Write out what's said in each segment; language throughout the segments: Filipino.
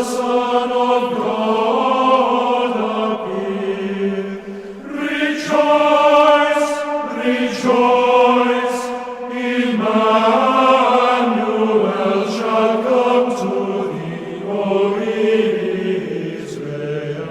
Son of God appear. Rejoice, rejoice, Emmanuel shall come to thee, O Israel.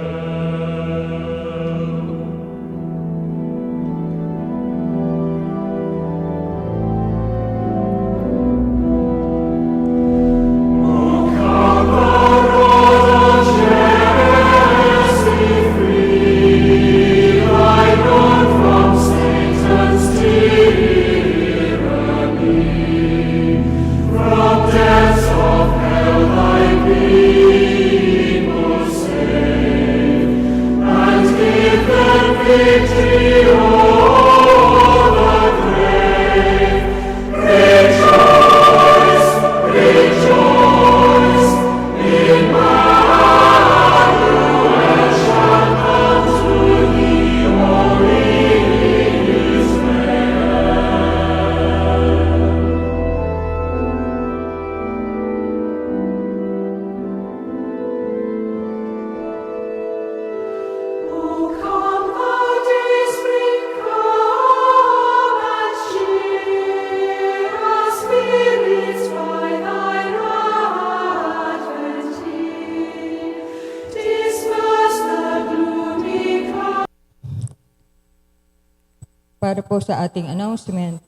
Para po sa ating announcement,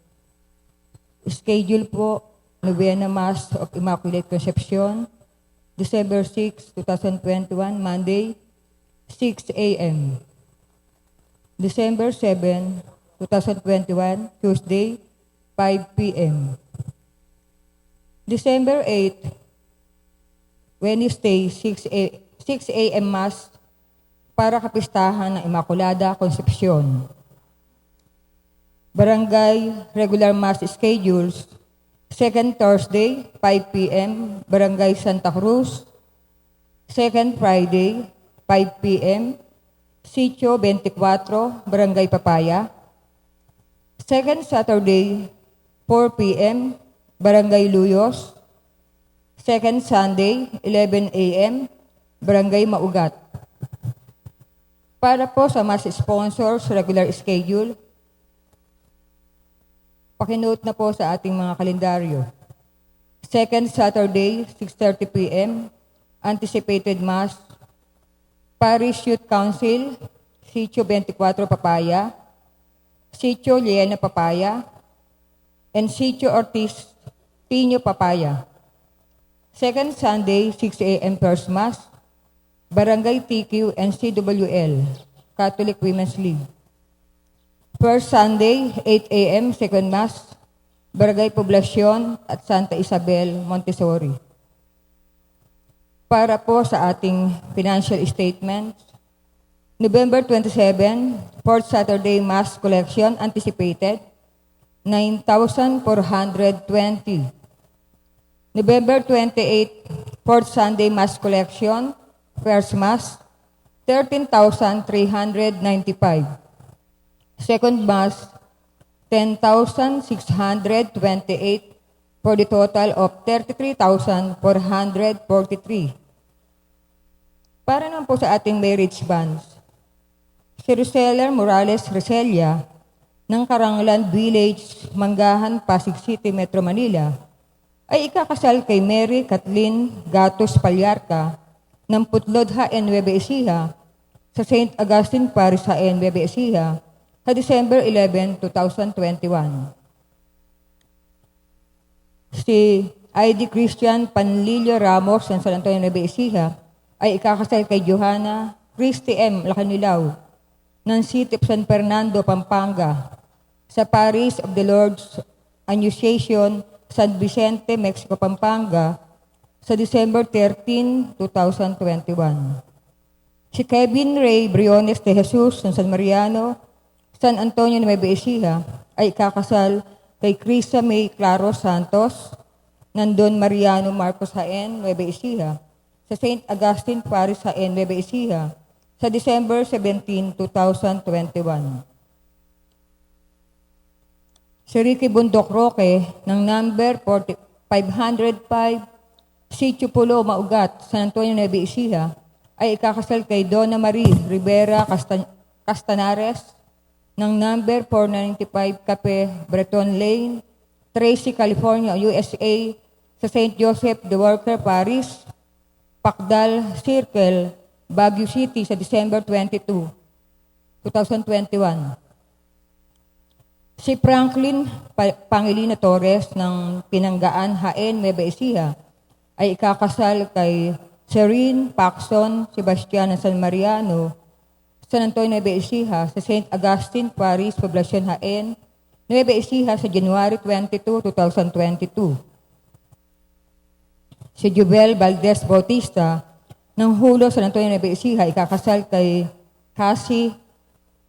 schedule po Novena Mass of Immaculate Conception, December 6, 2021, Monday, 6 a.m. December 7, 2021, Tuesday, 5 p.m. December 8, Wednesday, 6 a.m. Mass para kapistahan ng Immaculada Concepcion. Barangay Regular Mass Schedules, second Thursday, 5 p.m., Barangay Santa Cruz. Second Friday, 5 p.m., Sitio 24, Barangay Papaya. Second Saturday, 4 p.m., Barangay Luyos. Second Sunday, 11 a.m., Barangay Maugat. Para po sa Mass Sponsors Regular Schedule, pakinote na po sa ating mga kalendaryo. Second Saturday, 6:30 p.m., Anticipated Mass, Parish Youth Council, Sitio 24 Papaya, Sitio Liena Papaya, and Sitio Ortiz Pino Papaya. Second Sunday, 6 a.m. First Mass, Barangay TQ and CWL, Catholic Women's League. First Sunday, 8 a.m., Second Mass, Barangay Poblacion at Santa Isabel, Montessori. Para po sa ating financial statements, November 27, Fourth Saturday Mass Collection anticipated, 9,420. November 28, Fourth Sunday Mass Collection, First Mass, 13,395. Second Mass, 10,628 for the total of 33,443. Para naman po sa ating marriage bands, si Roseller Morales Reselia ng Karanglan Village, Manggahan, Pasig City, Metro Manila, ay ikakasal kay Mary Kathleen Gatos Palyarca ng Putlod HN Nueva Ecija sa St. Augustine Parish HN Nueva Ecija sa December 11, 2021. Si ID Christian Panlilio Ramos ng San Antonio Nueva Ecija ay ikakasal kay Johanna Christy M. Lacanilaw ng City of San Fernando, Pampanga sa Parish of the Lord's Annunciation, San Vicente, Mexico, Pampanga sa December 13, 2021. Si Kevin Ray Briones de Jesus ng San Mariano, San Antonio Nueva Ecija ay ikakasal kay Crisa May Claro Santos ng Don Mariano Marcos Haen, Nueva Ecija sa St. Augustine Parish Haen, Nueva Ecija sa December 17, 2021. Si Ricky Bundok Roque ng number 505 Sitio Pulo, Maugat, San Antonio, Nueva Ecija, ay ikakasal kay Donna Marie Rivera Castanares ng number 495 Cape Breton Lane, Tracy, California, USA, sa St. Joseph the Worker Parish, Pacdal Circle, Baguio City sa December 22, 2021. Si Franklin Pangilina Torres ng Pinanggaan, Haen, Nueva Ecija ay ikakasal kay Serene Paxson Sebastian ng San Mariano, San Antonio, Nueva Ecija sa St. Augustine Parish, Poblacion Haen, Nueva Ecija sa January 22, 2022. Si Jubel Valdez Bautista ng Hulo, San Antonio, Nueva Ecija ikakasal kay Cassie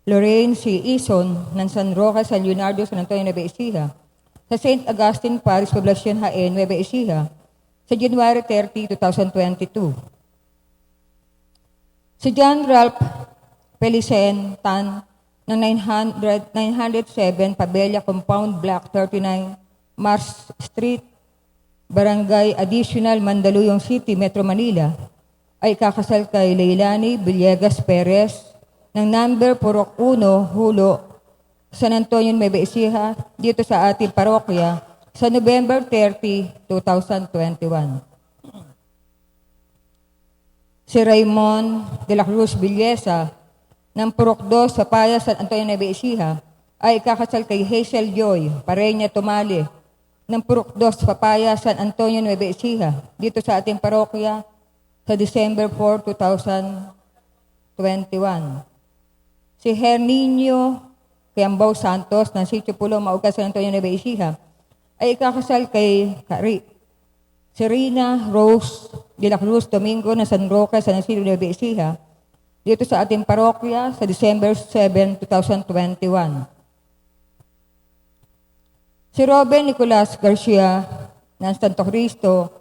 Lorraine C. Ison ng San Roque, San Leonardo, San Antonio, Nueva Ecija sa St. Augustine Parish, Poblacion Haen, Nueva Ecija sa January 30, 2022. Si John Ralph Pelicen Tan ng 907 Pabella Compound Block 39 Mars Street, Barangay Additional, Mandaluyong City, Metro Manila ay kakasal kay Leilani Villegas Perez ng number 401 Hulo, San Antonio, Nueva Ecija, dito sa ating parokya sa November 30, 2021. Si Raymond de la Cruz Villesa ng Purok 2 sa Paya, San Antonio, Nueva Ecija ay kakasal kay Hazel Joy Pareña Tumali ng Purok 2 Papaya, San Antonio, Nueva Ecija, dito sa ating parokya sa December 4, 2021. Si Herninio Kiambao Santos ng Sitio Pulo, Maugat, San Antonio, Nueva Ecija ay ikakasal kay Serena Rose de la Cruz Domingo ng San Roque, San Isidro, Nueva Ecija, dito sa ating parokya sa December 7, 2021. Si Robin Nicolas Garcia ng Santo Cristo,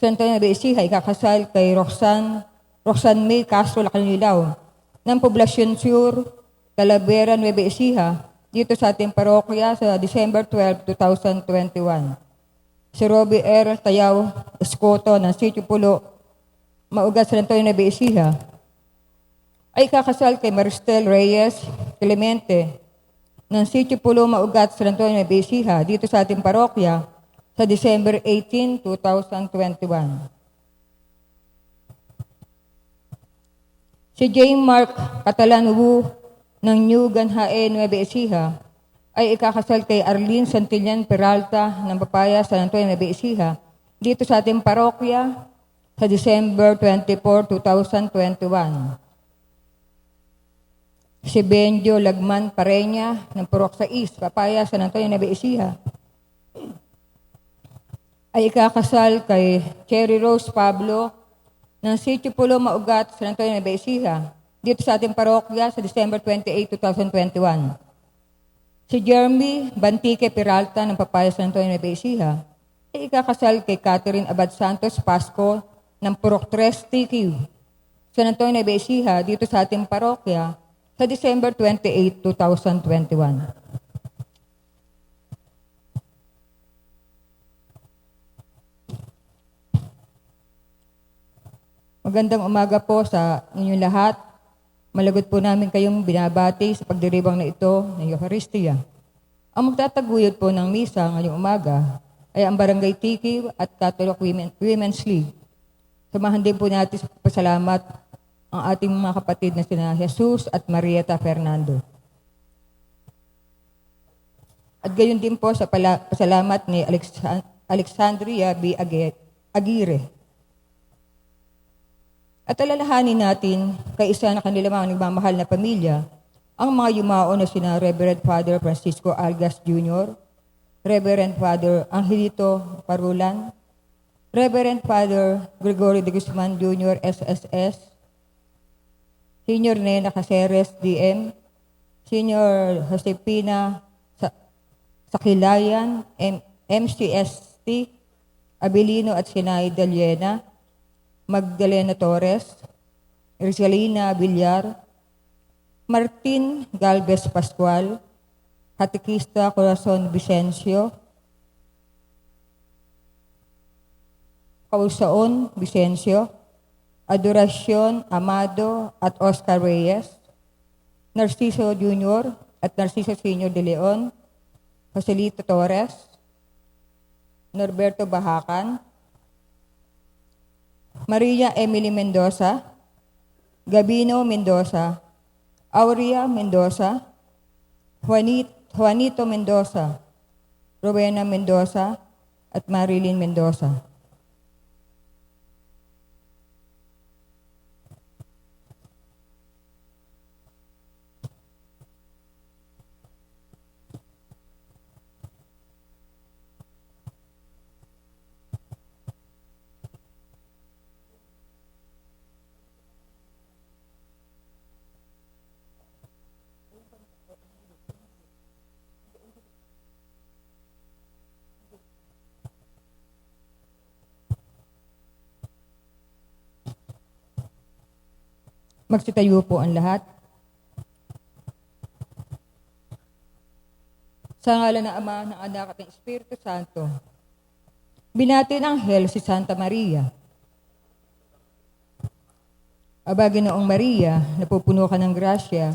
San Antonio, Nueva Ecija, ikakasal kay Roxanne May Castro Lacanilaw ng Poblacion Sur, Talavera, Nueva Ecija, dito sa ating parokya sa December 12, 2021. Si Robbie R. Tayaw Escoto ng Sitio Pulo, Maugat, San Antonio, Nueva Ecija, ay kakasal kay Maristel Reyes Clemente ng Sitio Pulo, Maugat, San Antonio, Nueva Ecija, dito sa ating parokya sa December 18, 2021. Si J. Mark Catalan Wu ng New Ganhae, Nueva Ecija ay ikakasal kay Arlene Santillan Peralta ng Papaya, San Antonio, Nueva Ecija, dito sa ating parokya sa December 24, 2021. Si Benjo Lagman Pareña ng Purok 6, Papaya, San Antonio, Nueva Ecija ay ikakasal kay Cherry Rose Pablo ng Sitio Pulo, Maugat, San Antonio, Nueva Ecija, dito sa ating parokya sa December 28, 2021. Si Jeremy Bantique Peralta ng Papaya, San Antonio, Nueva Ecija ay ikakasal kay Catherine Abad Santos Pasco ng Purok 3 TQ, San Antonio, Nueva Ecija, dito sa ating parokya sa December 28, 2021. Magandang umaga po sa inyong lahat. Malagod po namin kayong binabati sa pagdiribang na ito ng Eucharistia. Ang magtataguyod po ng misa ngayong umaga ay ang Barangay Tiki at Catholic Women's League. Samahan din po natin sa pasalamat ang ating mga kapatid na sina Jesus at Marieta Fernando. At gayon din po sa pasalamat ni Alexandria B. Aguirre. At alalahanin natin kay isa na kanila mga nagmamahal na pamilya, ang mga yumao na sina Reverend Father Francisco Algas Jr., Reverend Father Angelito Parulan, Reverend Father Gregorio de Guzman Jr., SSS, Senior Nena Caceres, DM, Senior Josepina Sakilayan, MCST, Abilino at Sinay Daliena, Magdalena Torres, Rizalina Villar, Martin Galvez Pascual, Katekista Corazon Vicencio, Causaon Vicencio, Adoracion Amado at Oscar Reyes, Narciso Jr. at Narciso Sr. de Leon, Joselito Torres, Norberto Bahacan, Maria Emily Mendoza, Gabino Mendoza, Aurea Mendoza, Juanito Mendoza, Rowena Mendoza, at Marilyn Mendoza. Magsitayo po ang lahat. Sa ngalan ng Ama, ng Anak at ng Espiritu Santo, binati ng anghel si Santa Maria. Aba, Ginoong Maria, napupuno ka ng grasya,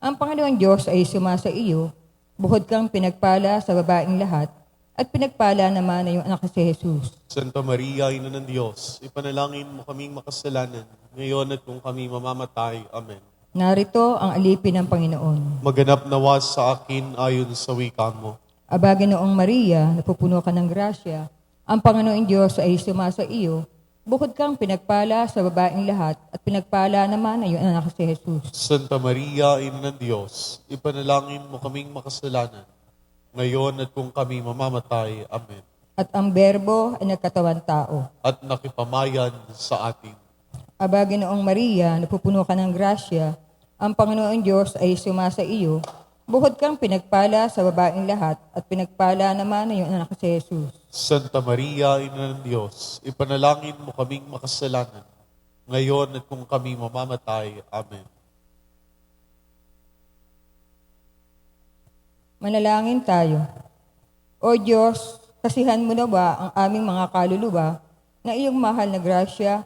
ang Panginoong Diyos ay sumasa iyo, buhod kang pinagpala sa babaeng lahat, at pinagpala naman na iyong anak si Jesus. Santa Maria, Ina ng Diyos, ipanalangin mo kaming makasalanan, ngayon at kung kami mamamatay. Amen. Narito ang alipin ng Panginoon. Maganap nawa sa akin ayon sa wika mo. Aba, Ginoong Maria, napupuno ka ng grasya, ang Panginoong Diyos ay sumasa iyo, bukod kang pinagpala sa babaeng lahat, at pinagpala naman na iyong anak si Jesus. Santa Maria, Ina ng Diyos, ipanalangin mo kaming makasalanan, ngayon at kung kami mamamatay. Amen. At ang Berbo ay nagkatawan tao. At nakipamayan sa atin. Aba, Ginoong Maria, napupuno ka ng grasya, ang Panginoong Diyos ay sumasa iyo, bukod kang pinagpala sa babaeng lahat, at pinagpala naman na iyong anak si Jesus. Santa Maria, Ina ng Diyos, ipanalangin mo kaming makasalanan, ngayon at kung kami mamamatay. Amen. Manalangin tayo. O Diyos, kasihan mo na ba ang aming mga kaluluwa na iyong mahal na grasya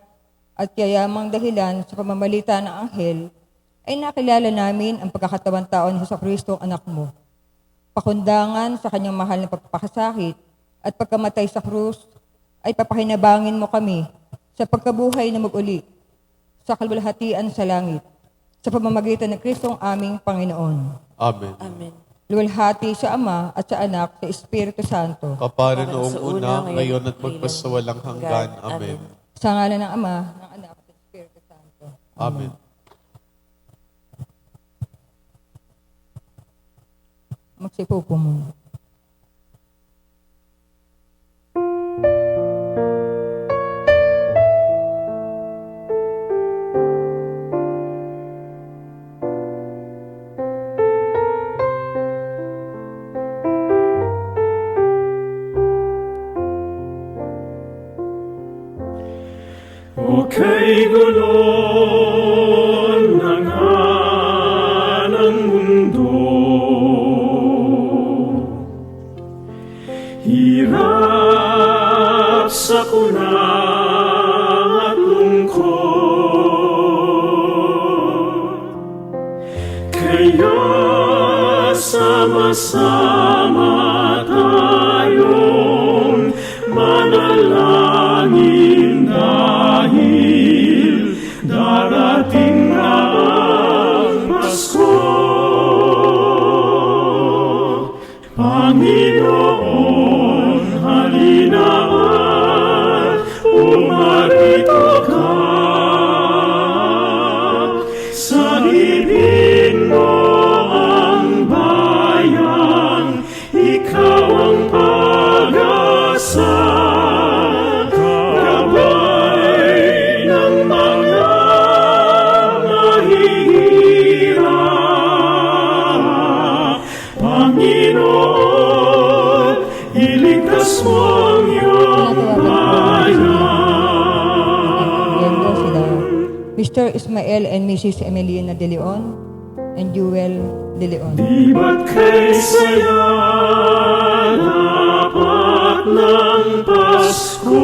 at yayamang dahilan sa pamamagitan ng anghel ay nakilala namin ang pagkakatawan tao ni Jesucristo, anak mo. Pakundangan sa kanyang mahal na pagpapakasakit at pagkamatay sa krus ay papakinabangin mo kami sa pagkabuhay na mag-uli sa kalwalhatian sa langit sa pamamagitan ng Kristong aming Panginoon. Amen. Amen. Luwalhati sa Ama at sa Anak sa Espiritu Santo. Kapara noong una, ngayon at magpasawalang hanggan. Amen. Sa ngalan ng Ama, ng Anak at ng Espiritu Santo. Amen. Magsipo po muna. O kay gulo ng halang mundo, hirap sa kuna at lungkot, kaya sama-sama tayong manalangin dahil darating na ang Pasko. Panginoon, halina at umarito ka. Sagipin mo ang bayan, ikaw ang pag-asa. Gabay ng mga mahihirap. Panginoon, iligtas mo ang iyong Yendo bayan. sila Mr. Ismael and Mrs. Emelina de Leon and Jewel de Leon. Di ba't kay saya dapat ng Pasko?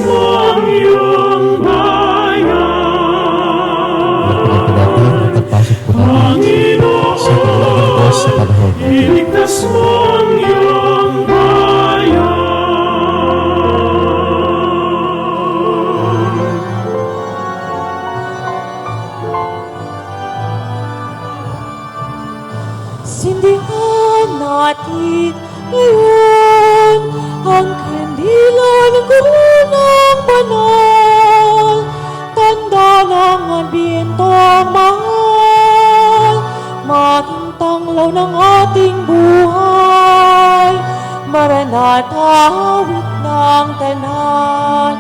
mo ang iyong bayan. Pagpasok po natin sa paglalang po sa panahon. Iligtas mo ang iyong bayan. Sindihan natin ngayon ang kandila ng kurunang banal, tanda ng ambiyentong mahal, maging tanglaw ng ating buhay, Maranatha, hawit ng tanan.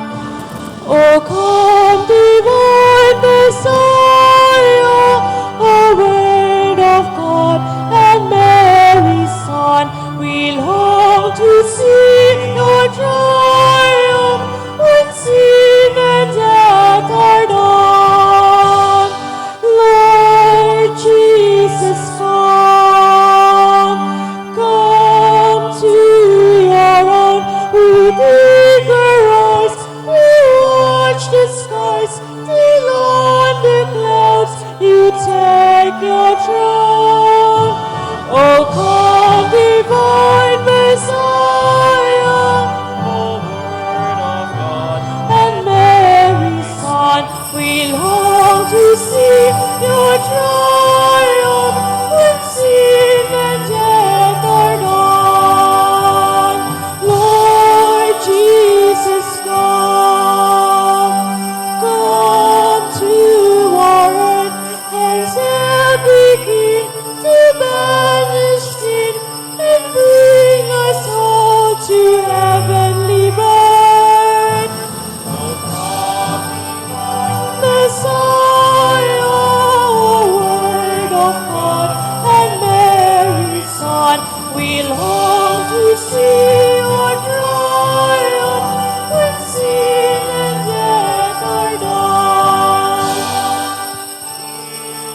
O come, divine Messiah, a word of God and Mary's Son, we long to see your triumph when sin and death are done. Lord Jesus, come to your own with eager eyes. We watch the skies till on the clouds you take your throne. Oh, come, divine Messiah, O Word of God and Mary's Son, we long to see your triumph when sin and death are done. Lord Jesus, come to our earth as every king to banish sin and bring us all to heavenly birth. O come, divine Messiah, O Word of God and Mary's Son, we long to see your triumph when sin and death are done.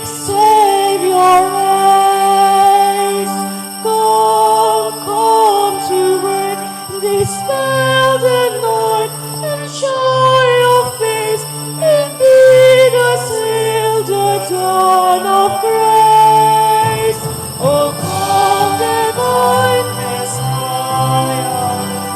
Savior, raise, come to earth, dispel the night and show your face, and bid us hail the dawn of grace. O come, divine Messiah,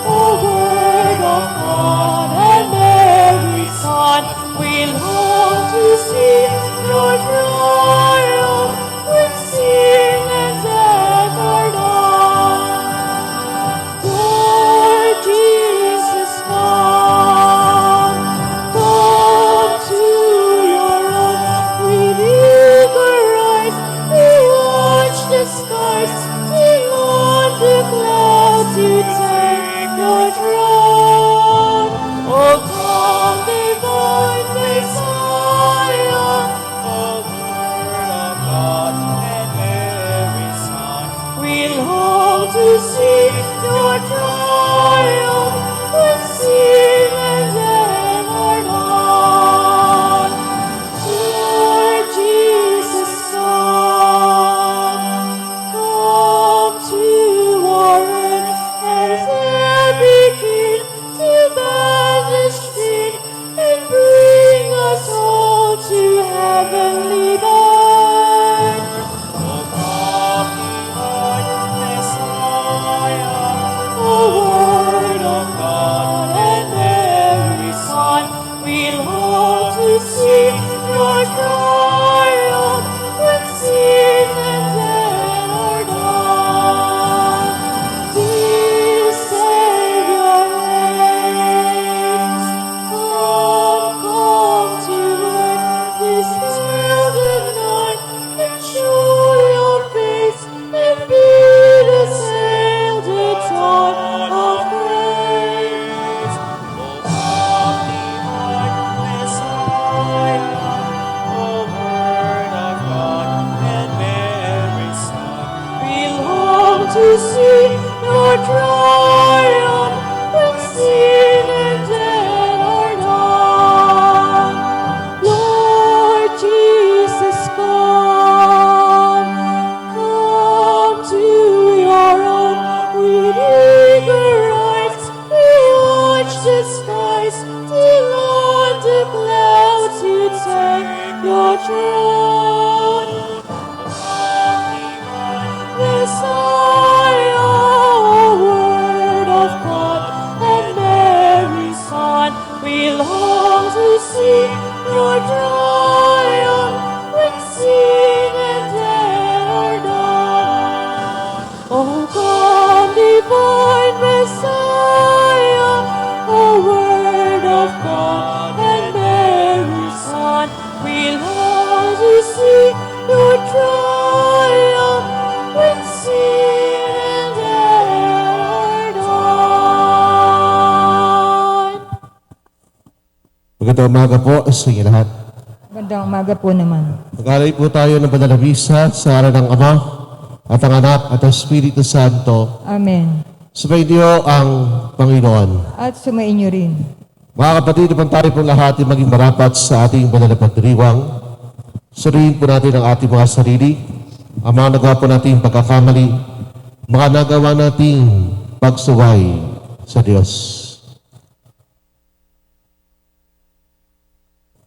O Word of God and Mary's Son, we long to see your triumph when sin and death are done. Lord Jesus, come to your own with eager eyes. We watch the skies till on the clouds you take your throne. Oh, come, divine Messiah, O Word of God and Mary's Son, we long to see your triumph when sin and death are done. Lord Jesus, come to our earth as every king to banish sin and bring us all to heavenly birth. O come, divine Messiah, O Word of God and Mary's Son, we long to see your triumph when sin and death are done. Dear Savior, reign. Come to earth, dispel the night and show your face, and bid us hail the dawn of grace. O come, divine Messiah, O Word of God and Mary's Son, we long to see your triumph when sin and death are done. Lord Jesus, come to your own with eager eyes. We watch the skies triumph when sin and death are done. O come, divine Messiah, O Word of God and Mary's Son, we long to see your triumph when sin and death are done. Magandang umaga po sa inyo lahat. Magandang umaga po naman. Mag-alay po tayo ng banal na misa sa ngalan ng Ama at ang Anak at ang Espiritu Santo. Amen. Sumainyo ang Panginoon. At sumainyo rin. Mga kapatid, naman tayo po lahat ay maging marapat sa ating banal na pagdiriwang. Suriin po natin ang ating mga sarili, ang mga nagawa po nating pagkakamali, mga nagawa nating pagsuway sa Diyos.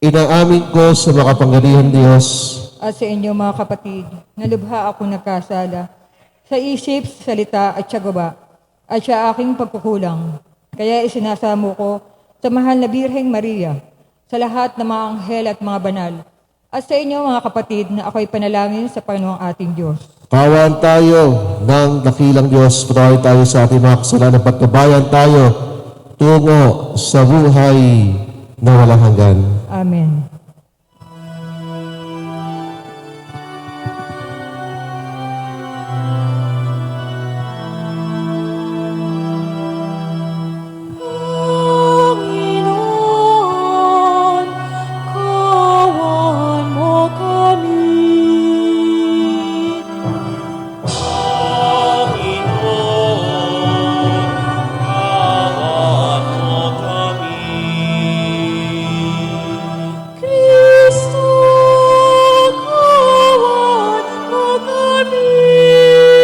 Inaamin ko sa makapangyarihan Diyos At sa inyo mga kapatid, nalubha ako nagkasala sa isip, salita at siyagawa at sa aking pagkukulang. Kaya isinasamo ko sa mahal na Birheng Maria, sa lahat ng mga anghel at mga banal, at sa inyo mga kapatid na ako'y panalangin sa Panginoong ating Diyos. Kawan tayo ng dakilang Diyos, patawarin tayo sa ating mga kasalanan, pagkabayan tayo tungo sa buhay na walang hanggan. Amen. Panginoon, kawan mo kami. Kristo, kawan mo kami. Panginoon,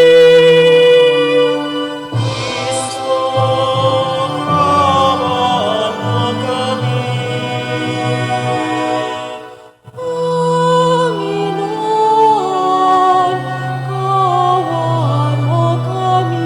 kawan mo kami.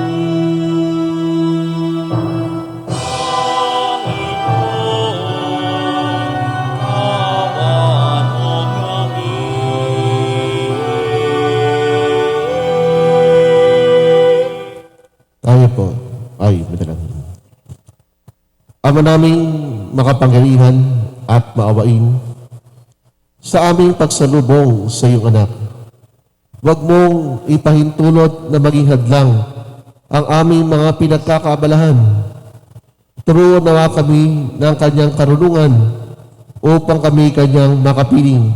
Tayo po ay madalangin. Ama naming makapangyarihan at maawain, sa aming pagsalubong sa iyong anak, huwag mong ipahintulot na maging hadlang ang aming mga pinagkakaabalahan. Turuan nawa kami ng kanyang karunungan upang kami kanyang makapiling.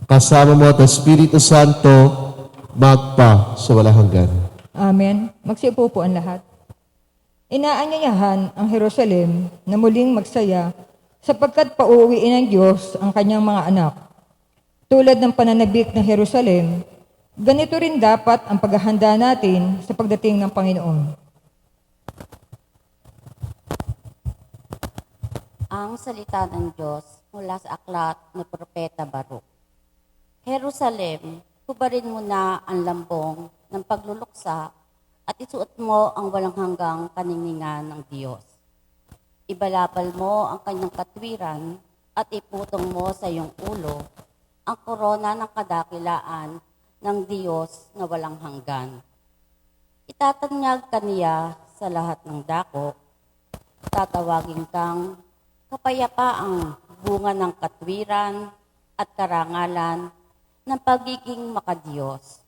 Kasama mo at Espiritu Santo, magpa sa walang hanggan. Amen. Magsiupo po ang lahat. Inaanyayahan ang Jerusalem na muling magsaya sapagkat pauwiin ng Diyos ang kanyang mga anak. Tulad ng pananabik ng Jerusalem, ganito rin dapat ang paghahanda natin sa pagdating ng Panginoon. Ang salita ng Diyos mula sa aklat ni Propeta Baruch. Jerusalem, hubarin mo na ang lambong ng pagluluksa at isuot mo ang walang hanggang kaningingan ng Diyos. Ibalabal mo ang kanyang katwiran at iputong mo sa iyong ulo ang korona ng kadakilaan ng Diyos na walang hanggan. Itatanyag kaniya sa lahat ng dako, tatawagin kang kapayapaang bunga ng katwiran at karangalan ng pagiging makadiyos.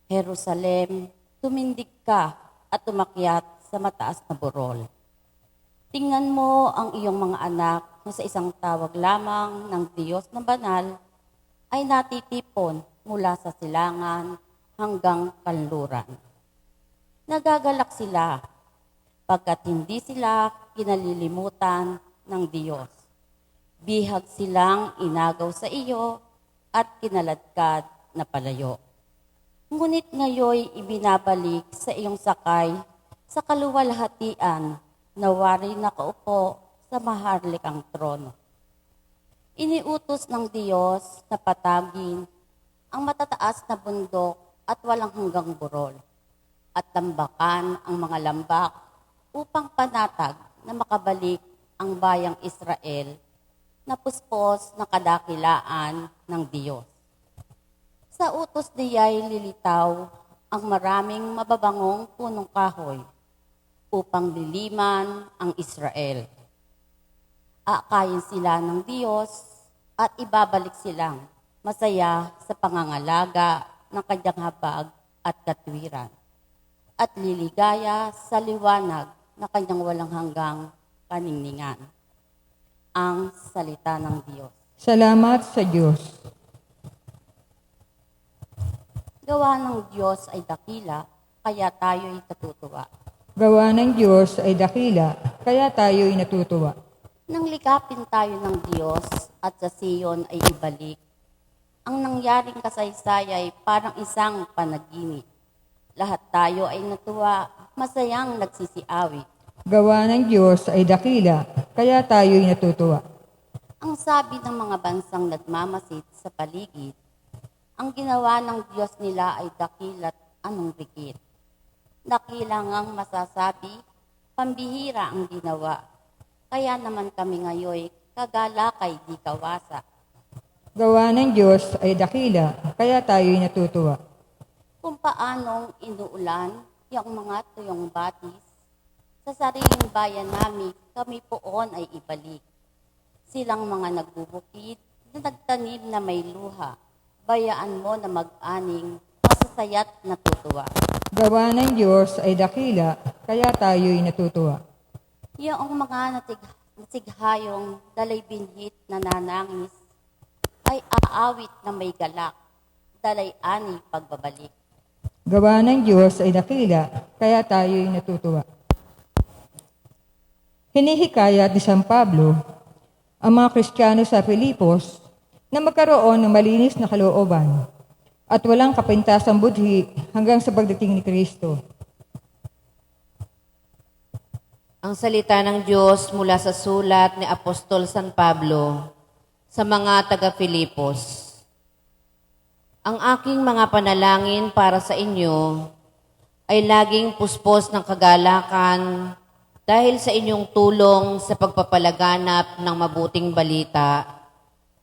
Jerusalem, tumindig ka at umakyat sa mataas na burol. Tingnan mo ang iyong mga anak na sa isang tawag lamang ng Diyos na banal ay natitipon mula sa silangan hanggang kanluran. Nagagalak sila pagkat hindi sila kinalilimutan ng Diyos. Bihag silang inagaw sa iyo at kinaladkad na palayo. Ngunit ngayoy ibinabalik sa iyong sakay sa kaluwalhatian na wari nakaupo sa maharlikang trono. Iniutos ng Diyos na patagin ang matataas na bundok at walang hanggang burol at tambakan ang mga lambak upang panatag na makabalik ang bayang Israel na puspos na kadakilaan ng Diyos. Sa utos niya'y lilitaw ang maraming mababangong punong kahoy upang liliman ang Israel. Aakayin sila ng Diyos at ibabalik silang masaya sa pangangalaga ng kanyang habag at katwiran at liligaya sa liwanag na kanyang walang hanggang paningningan. Ang salita ng Diyos. Salamat sa Diyos. Gawa ng Diyos ay dakila, kaya tayo'y natutuwa. Gawa ng Diyos ay dakila, kaya tayo'y natutuwa. Nang likapin tayo ng Diyos at sa Siyon ay ibalik, ang nangyaring kasaysay ay parang isang panaginip. Lahat tayo ay natuwa, masayang nagsisiawit. Gawa ng Diyos ay dakila, kaya tayo'y natutuwa. Ang sabi ng mga bansang nagmamasid sa paligid, ang ginawa ng Diyos nila ay dakila't anong rigid. Dakila ngang masasabi, pambihira ang ginawa. Kaya naman kami ngayoy kagalakay di kawasa. Gawa ng Diyos ay dakila, kaya tayo'y natutuwa. Kung paanong inuulan yung mga tuyong batis, sa sariling bayan namin kami poon ay ibalik. Silang mga nagbubukid na nagtanim na may luha, bayaan mo na mag-aning, masasaya't natutuwa. Gawa ng Diyos ay dakila, kaya tayo'y natutuwa. Yung mga nasighayong dalay binhit na nanangis, ay aawit na may galak, dalay ani pagbabalik. Gawa ng Diyos ay dakila, kaya tayo'y natutuwa. Hinihikayat ni San Pablo ang mga Kristiyano sa Filipos na magkaroon ng malinis na kalooban at walang kapintasang budhi hanggang sa pagdating ni Kristo. Ang salita ng Diyos mula sa sulat ni Apostol San Pablo sa mga taga-Filipos. Ang aking mga panalangin para sa inyo ay laging puspos ng kagalakan dahil sa inyong tulong sa pagpapalaganap ng mabuting balita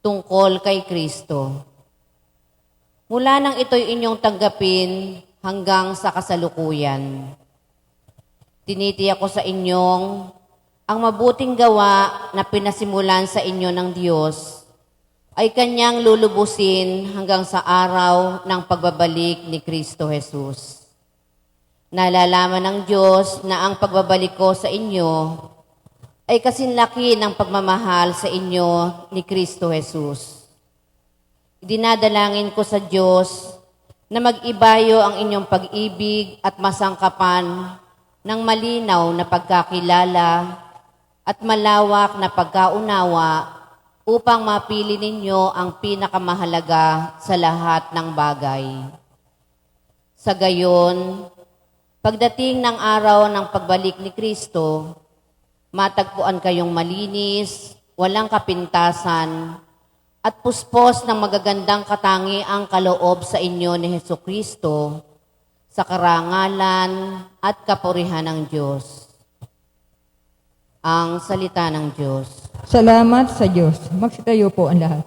tungkol kay Kristo. Mula nang ito'y inyong tanggapin hanggang sa kasalukuyan. Tinitiyak ko sa inyong ang mabuting gawa na pinasimulan sa inyo ng Diyos ay Kanyang lulubusin hanggang sa araw ng pagbabalik ni Kristo Jesus. Nalalaman ng Diyos na ang pagbabalik ko sa inyo ay kasinlaki ng pagmamahal sa inyo ni Kristo Jesus. Dinadalangin ko sa Diyos na mag-ibayo ang inyong pag-ibig at masangkapan ng malinaw na pagkakilala at malawak na pagkaunawa upang mapili ninyo ang pinakamahalaga sa lahat ng bagay. Sa gayon, pagdating ng araw ng pagbalik ni Kristo, matagpuan kayong malinis, walang kapintasan, at puspos ng magagandang katangiang kaloob sa inyo ni Hesukristo sa karangalan at kapurihan ng Diyos. Ang salita ng Diyos. Salamat sa Diyos. Magsitayo po ang lahat.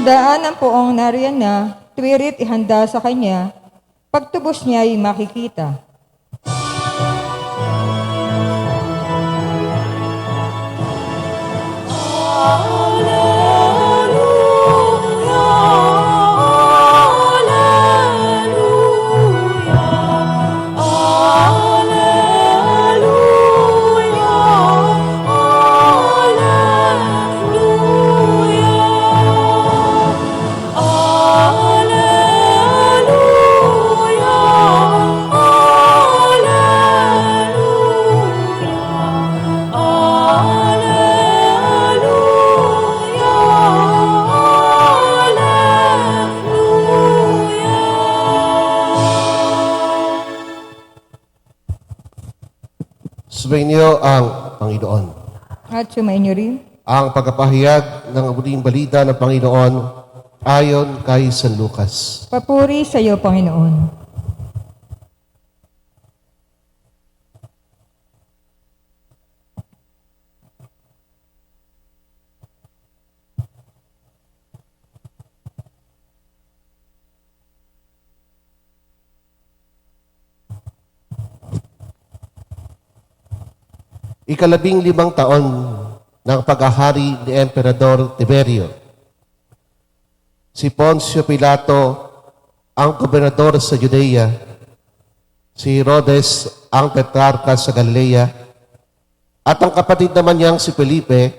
Daanan po ang nariyan na, tuwirit ihanda sa Kanya, pagtubos niya ay makikita. Alleluia, Sumainyo ang Panginoon. At sumainyo rin. Ang pagkapahayag ng abuting balita ng Panginoon ayon kay San Lucas. Papuri sa iyo, Panginoon. Ika-15 taon ng paghahari ni Emperador Tiberio. Si Poncio Pilato ang gobernador sa Judea, si Herodes ang tetrarka sa Galilea, at ang kapatid naman niyang si Felipe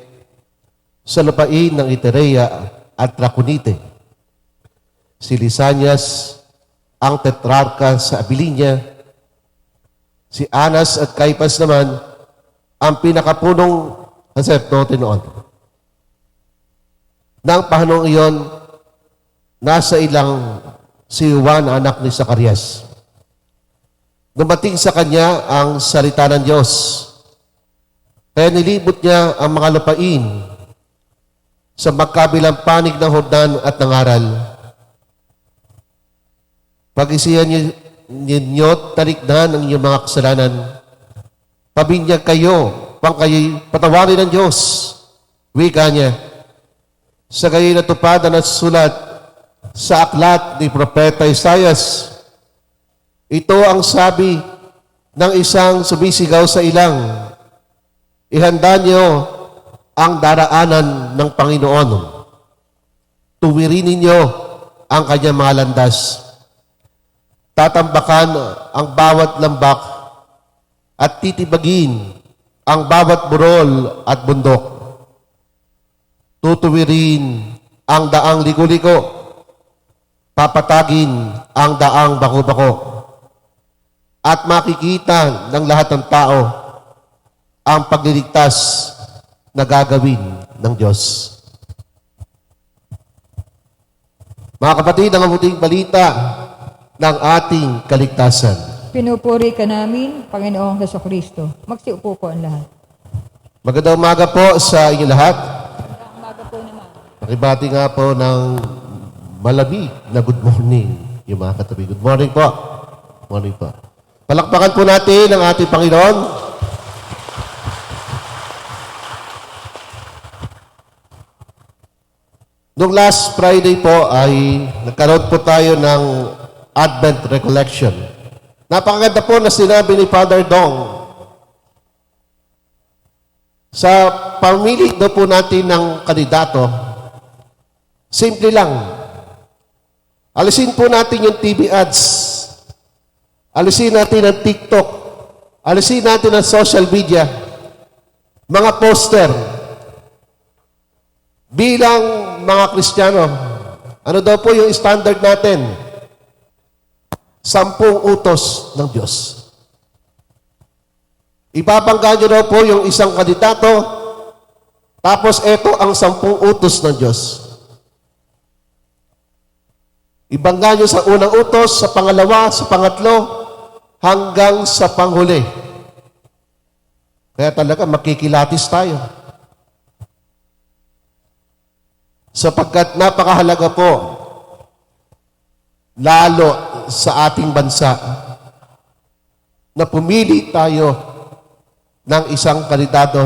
sa lupain ng Iturea at Traconite. Si Lisanias ang tetrarka sa Abilinia, si Anas at Caiphas naman ang pinakapunong saserdote noon. Nang panahon iyon, nasa ilang si Juan, anak ni Zacarias. Dumating sa kanya ang salita ng Diyos. Kaya nilibot niya ang mga lupain sa magkabilang panig ng Jordan at nangaral. Pag-isihan ninyo, talikdan ang inyong mga kasalanan. Pabinyag kayo, kayo'y patawarin ng Diyos. Wika niya. Sa gayo'y natupad ang sulat sa aklat ni Propeta Isaias. Ito ang sabi ng isang sumisigaw sa ilang. Ihanda niyo ang daraanan ng Panginoon. Tuwirin ninyo ang kanyang mga landas. Tatambakan ang bawat lambak at titibagin ang bawat burol at bundok. Tutuwirin ang daang liko-liko. Papatagin ang daang bako-bako. At makikita ng lahat ng tao ang pagliligtas na gagawin ng Diyos. Mga kapatid, ang mabuting balita ng ating kaligtasan. Pinupuri ka namin, Panginoong Jesucristo. Magsiupo po ang lahat. Magandang umaga po sa inyo lahat. Magandang umaga po naman. Nakibati nga po ng malamig na good morning yung mga katabi. Good morning po. Morning po. Palakpakan po natin ang ating Panginoon. Noong last Friday po ay nagkaroon po tayo ng Advent Recollection. Napakaganda po na sinabi ni Father Dong. Sa pamili daw po natin ng kandidato, simple lang. Alisin po natin yung TV ads. Alisin natin ang TikTok. Alisin natin ang social media. Mga poster. Bilang mga Kristiyano, ano daw po yung standard natin? 10 utos ng Diyos. Ibabangga nyo daw po yung isang kandidato, tapos ito ang 10 utos ng Diyos. Ibangga nyo sa unang utos, sa pangalawa, sa pangatlo, hanggang sa panghuli. Kaya talaga makikilatis tayo. Sapagkat napakahalaga po, lalo sa ating bansa, na pumili tayo ng isang kandidato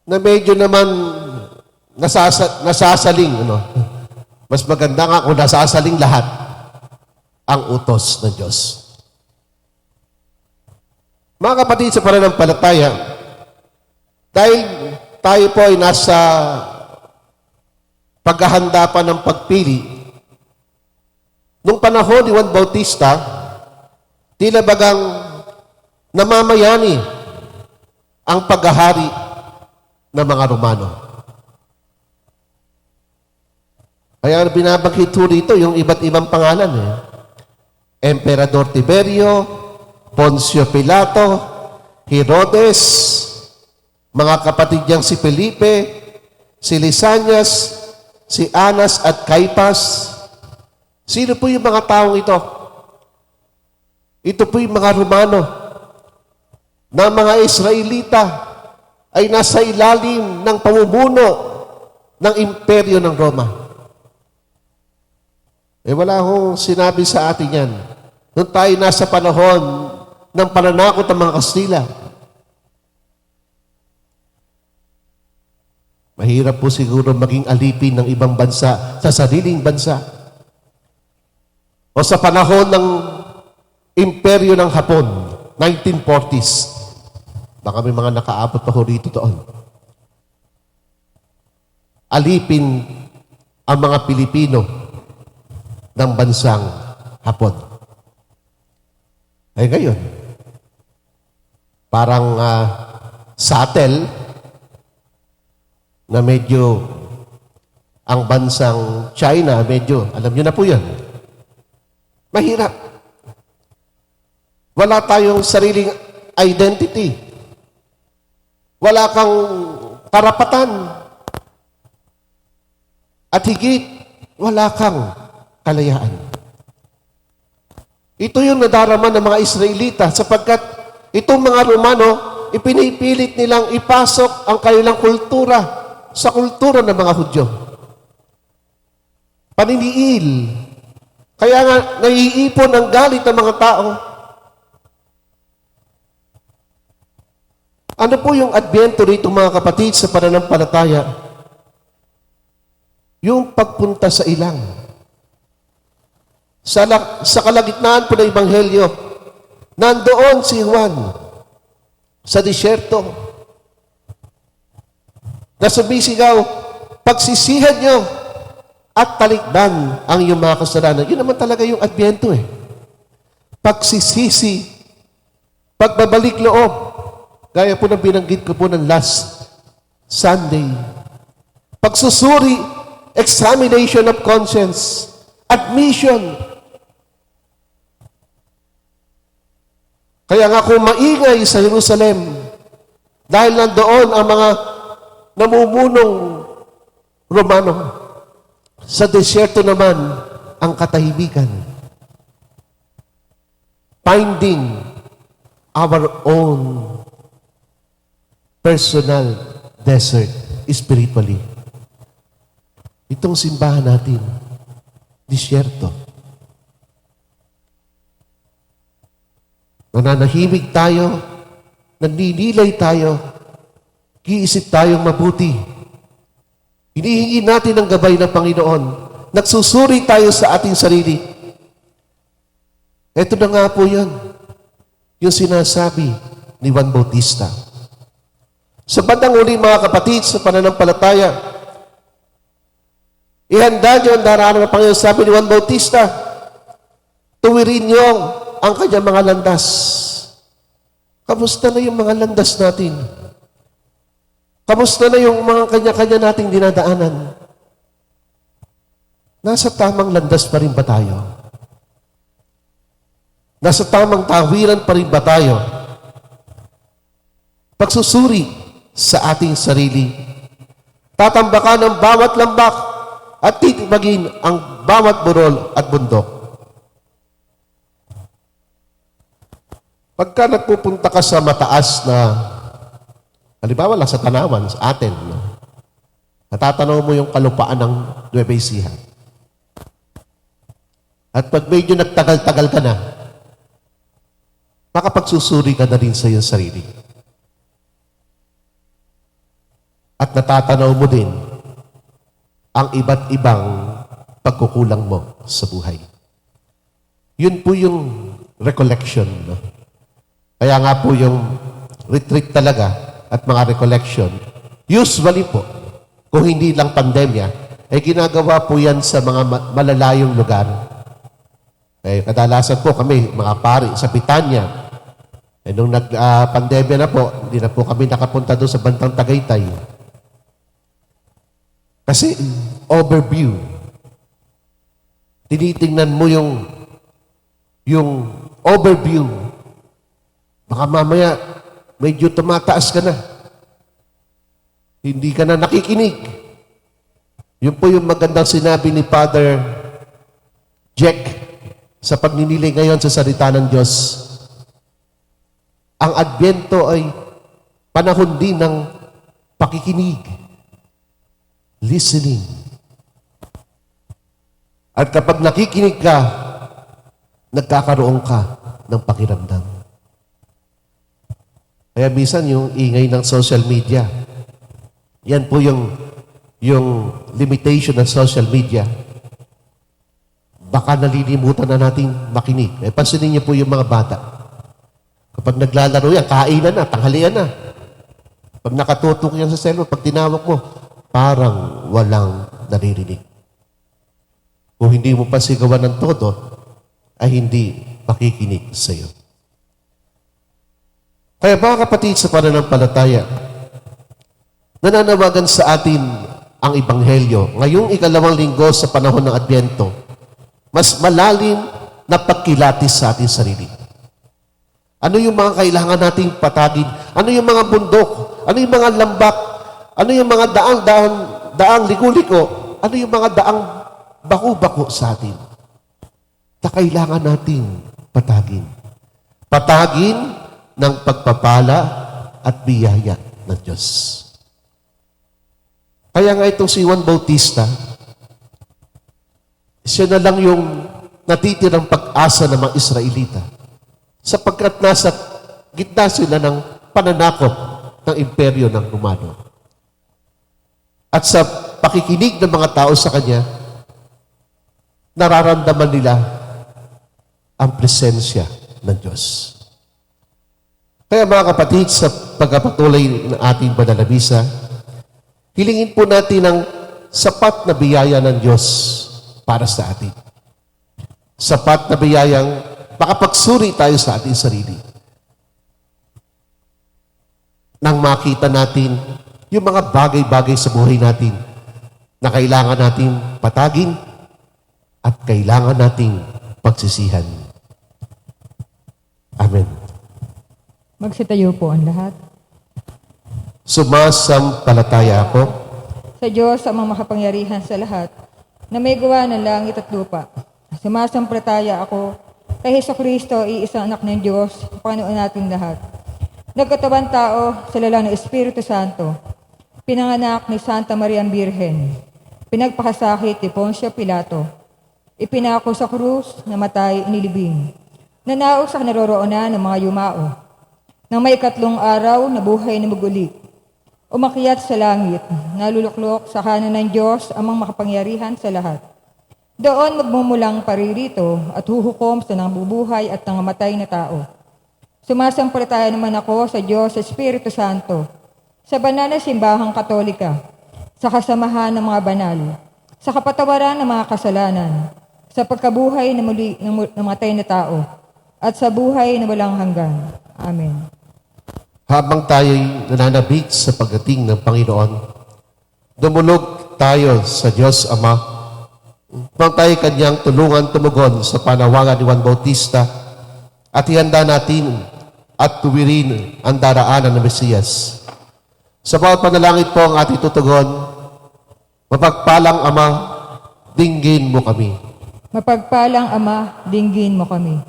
na medyo naman nasasaling. Ano? Mas maganda nga kung nasasaling lahat ang utos ng Diyos. Mga kapatid, sa pananampalataya, dahil tayo po ay nasa paghahanda pa ng pagpili, nung panahon ni Juan Bautista, tila bagang namamayani ang paghahari ng mga Romano. Kaya binabanggit ho rito yung iba't ibang pangalan. Emperador Tiberio, Poncio Pilato, Herodes, mga kapatid niyang si Felipe, si Lisanias, si Anas at Caiphas. Sino po yung mga taong ito? Ito po yung mga Romano. na mga Israelita ay nasa ilalim ng pamumuno ng imperyo ng Roma. Wala akong sinabi sa atin yan. Noon tayo nasa panahon ng pananakot ng mga Kastila. Mahirap po siguro maging alipin ng ibang bansa sa sariling bansa. O sa panahon ng imperyo ng Hapon, 1940s. Baka may mga nakaabot pa ho rito doon. Alipin ang mga Pilipino ng bansang Hapon. Ay ngayon, parang satel na medyo ang bansang China, medyo, alam niyo na po yan. Mahirap. Wala tayong sariling identity. Wala kang karapatan. At higit, wala kang kalayaan. Ito yung nadarama ng mga Israelita sapagkat itong mga Romano, ipinipilit nilang ipasok ang kanilang kultura sa kultura ng mga Hudyo. Paniniil. Kaya nga, naiipon ang galit ng mga tao. Ano po yung adbyento rito mga kapatid sa pananampalataya? Yung pagpunta sa ilang. Sa kalagitnaan po ng Ebanghelyo, nandoon si Juan sa disyerto na sumisigaw, pagsisihan nyo at talikdan ang iyong mga kasalanan. Yun naman talaga yung adbyento eh. Pagsisisi, pagbabalik loob, gaya po ng binanggit ko po ng last Sunday. Pagsusuri, examination of conscience, admission. Kaya nga kung maingay sa Jerusalem, dahil nandoon ang mga namumunong Romano, sa desyerto naman ang katahimikan. Finding our own personal desert spiritually. Itong simbahan natin, disyerto. Nananahimik tayo, naninilay tayo, giisip tayong mabuti. Hinihingi natin ang gabay ng Panginoon. Nagsusuri tayo sa ating sarili. Ito na nga po yun, yung sinasabi ni Juan Bautista. Sa bandang uli mga kapatid, sa pananampalataya, ihanda niyo ang daraanan ng Panginoon. Sabi ni Juan Bautista, tuwirin niyo ang kanyang mga landas. Kamusta na yung mga landas natin? Kamusta na yung mga kanya-kanya nating dinadaanan? Nasa tamang landas pa rin ba tayo? Nasa tamang tawiran pa rin ba tayo? Pagsusuri sa ating sarili. Tatambakan ang bawat lambak at titibagin ang bawat burol at bundok. Pagka nagpupunta ka sa mataas na, halimbawa lang sa Tanawan, sa atin, no? Natatanaw mo yung kalupaan ng Nueva Ecija. At pag medyo nagtagal-tagal ka na, makapagsusuri ka na rin sa iyong sarili. At natatanaw mo din ang iba't ibang pagkukulang mo sa buhay. Yun po yung recollection. No? Kaya nga po yung retreat talaga at mga recollection, usually po, kung hindi lang pandemya, ay ginagawa po yan sa mga malalayong lugar. Kadalasan po kami, mga pari, sa Pitanya. Nung nag-pandemya na po, hindi na po kami nakapunta doon sa Bantang Tagaytay. Kasi, overview. Tinitingnan mo yung overview. Baka mamaya, medyo tumataas ka na. Hindi ka na nakikinig. Yun po yung magandang sinabi ni Father Jack sa pagninilay ngayon sa salita ng Diyos. Ang Adbyento ay panahon din ng pakikinig, listening. At kapag nakikinig ka, nagkakaroon ka ng pakiramdam. Kaya minsan yung ingay ng social media, yan po yung limitation ng social media. Baka nalilimutan na nating makinig. Pansinin niyo po yung mga bata. Kapag naglalaro yan, kainan na, tanghalian na. Pag nakatutok yan sa cellphone, pag tinawag mo, parang walang naririnig. Kung hindi mo pa sigawan ng todo, ay hindi makikinig sa iyo. Kaya mga kapatid sa pananampalataya, nananawagan sa atin ang Ebanghelyo ngayong ikalawang linggo sa panahon ng Adbyento, mas malalim na pagkilatis sa ating sarili. Ano yung mga kailangan nating patagin? Ano yung mga bundok? Ano yung mga lambak? Ano yung mga daang liko-liko? Ano yung mga daang baku-bako sa atin na kailangan nating patagin? Patagin ng pagpapala at biyaya ng Diyos. Kaya nga itong si Juan Bautista, siya na lang yung natitirang pag-asa ng mga Israelita sapagkat nasa gitna sila ng pananakop ng imperyo ng Romano. At sa pakikinig ng mga tao sa Kanya, nararamdaman nila ang presensya ng Diyos. Kaya mga kapatid, sa pagpapatuloy ng ating banal na misa, hilingin po natin ang sapat na biyaya ng Diyos para sa atin. Sapat na biyayang makapagsuri tayo sa ating sarili. Nang makita natin yung mga bagay-bagay sa buhay natin na kailangan nating patagin at kailangan nating pagsisihan. Amen. Magsitayo po ang lahat. Sumasampalataya ako Sa Diyos, ang mga makapangyarihan sa lahat, na may gawa ng langit at lupa. Sumasampalataya ako kay Jesucristo, iisang anak ng Diyos, Panginoon natin lahat. Nagkatawan tao sa lala ng Espiritu Santo, pinanganak ni Santa Maria Birhen, pinagpakasakit ni Poncio Pilato, ipinako sa krus, namatay, inilibing, nanaog sa naroroonan ng mga yumao. Nang may 3 araw na buhay na maguli, umakyat sa langit, naluluklok sa kanan ng Diyos ang mga makapangyarihan sa lahat. Doon magmumulang paririto at huhukom sa nambubuhay at nangamatay na tao. Sumasampalataya naman ako sa Diyos sa Espiritu Santo, sa banal na simbahang katolika, sa kasamahan ng mga banal, sa kapatawaran ng mga kasalanan, sa pagkabuhay na muli ng namatay na tao, at sa buhay na walang hanggan. Amen. Habang tayo'y nananabik sa pagdating ng Panginoon, dumulog tayo sa Diyos Ama upang tayo Kanyang tulungan tumugon sa panawagan ni Juan Bautista at ihanda natin at tuwirin ang daraanan ng Mesiyas. Sa bawat panalangin po ang ating tutugon, mapagpalang Ama, dinggin mo kami. Mapagpalang Ama, dinggin mo kami.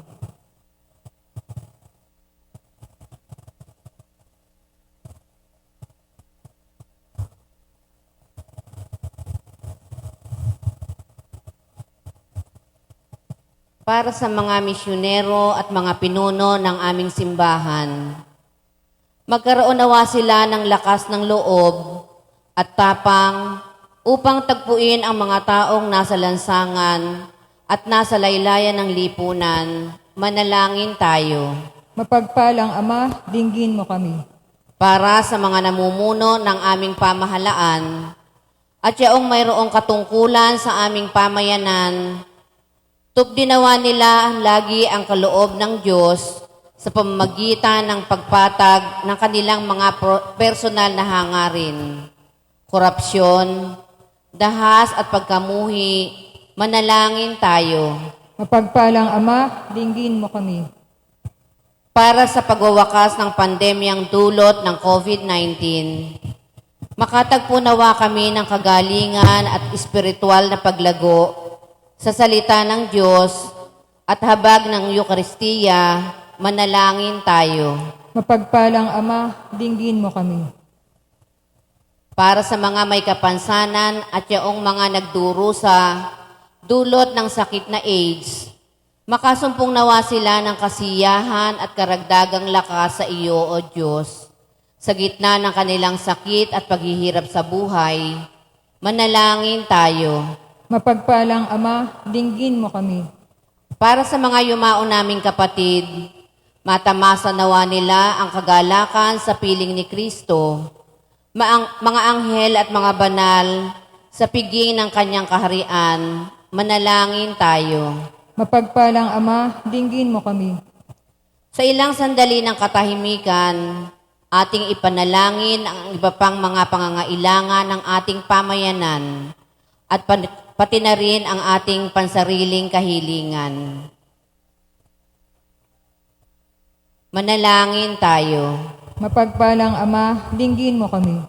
Para sa mga misyonero at mga pinuno ng aming simbahan, magkaroon nawa sila ng lakas ng loob at tapang upang tagpuin ang mga taong nasa lansangan at nasa laylayan ng lipunan. Manalangin tayo. Mapagpalang Ama, dinggin mo kami. Para sa mga namumuno ng aming pamahalaan at yaong mayroong katungkulan sa aming pamayanan, tupdinawa nila lagi ang kaloob ng Diyos sa pamamagitan ng pagpatag ng kanilang mga personal na hangarin, korupsyon, dahas at pagkamuhi. Manalangin tayo. Mapagpalang Ama, dinggin mo kami. Para sa pagwawakas ng pandemyang dulot ng COVID-19, makatagpo nawa kami ng kagalingan at espiritual na paglago sa salita ng Diyos at habag ng Eukaristiya. Manalangin tayo. Mapagpalang Ama, dinggin mo kami. Para sa mga may kapansanan at yaong mga nagdurusa, dulot ng sakit na AIDS, makasumpong nawa sila ng kasiyahan at karagdagang lakas sa iyo, O Diyos. Sa gitna ng kanilang sakit at paghihirap sa buhay, manalangin tayo. Mapagpalang Ama, dinggin mo kami. Para sa mga yumao naming kapatid, matamasa nawa nila ang kagalakan sa piling ni Kristo, mga anghel at mga banal, sa piging ng kanyang kaharian, manalangin tayo. Mapagpalang Ama, dinggin mo kami. Sa ilang sandali ng katahimikan, ating ipanalangin ang iba pang mga pangangailangan ng ating pamayanan at pati na rin ang ating pansariling kahilingan. Manalangin tayo. Mapagpalang Ama, dinggin mo kami.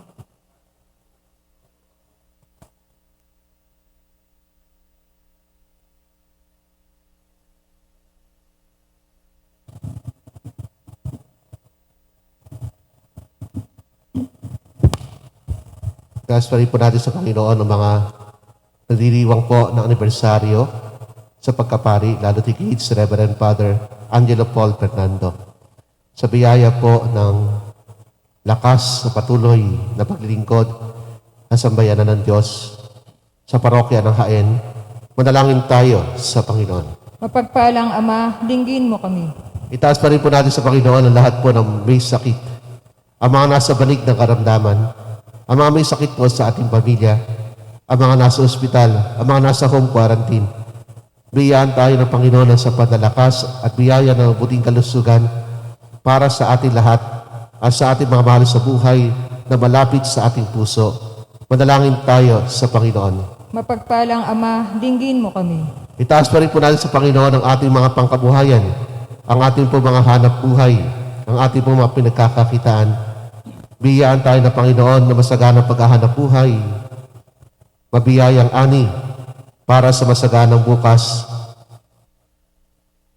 Kasparin po natin sa Panginoon ang mga nagdiriwang po ng anibersaryo sa pagkapari, lalo tigit si Reverend Father Angelo Paul Fernando. Sa biyaya po ng lakas sa patuloy na paglilingkod na sambayanan ng Diyos sa parokya ng Haen, manalangin tayo sa Panginoon. Mapagpalang Ama, dinggin mo kami. Itaas pa rin po natin sa Panginoon ang lahat po ng may sakit, ang mga nasa banig ng karamdaman, ang mga may sakit po sa ating pamilya, ang mga nasa ospital, ang mga nasa home quarantine. Biyayaan tayo ng Panginoon ng sapat na lakas at biyaya ng buting kalusugan para sa ating lahat at sa ating mga mahal sa buhay na malapit sa ating puso. Manalangin tayo sa Panginoon. Mapagpalang Ama, dinggin mo kami. Itaas pa rin po natin sa Panginoon ang ating mga pangkabuhayan, ang ating po mga hanap buhay, ang ating po mga pinagkakakitaan. Biyayaan tayo ng Panginoon na masaganang paghahanap buhay, mabiyayang ani para sa masaganang bukas.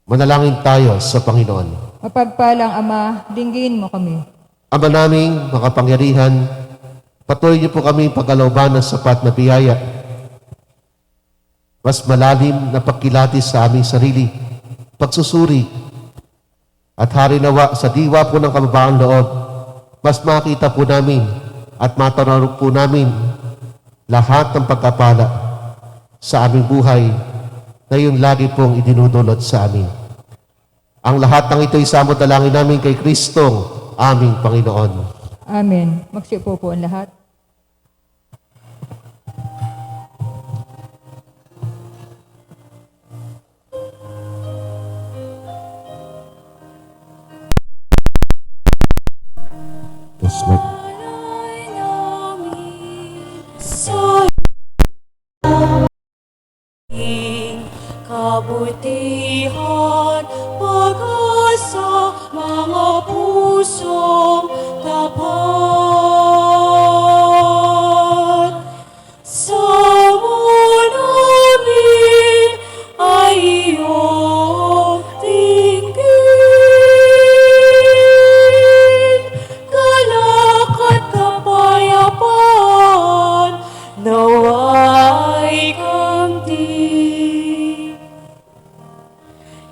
Manalangin tayo sa Panginoon. Mapagpalang Ama, dinggin mo kami. Ama naming makapangyarihan, patuloy niyo po kami pagkalooban ng sapat na biyaya. Mas malalim na pagkilatis sa aming sarili, pagsusuri, at harinawa sa diwa po ng kababaang loob, mas makita po namin at matanong po namin lahat ng pagkapala sa aming buhay na yung lagi pong idinudulot sa amin. Ang lahat ng ito'y samot dalangin namin kay Kristong aming Panginoon. Amen. Magsiupo po ang lahat. Tapos nag Alay namin sa iyong kabutihan, pag-asa, mga pusong tapat. Sa namin ay iyong dinggin, galak at kapayapaan, nawa'y kamtin.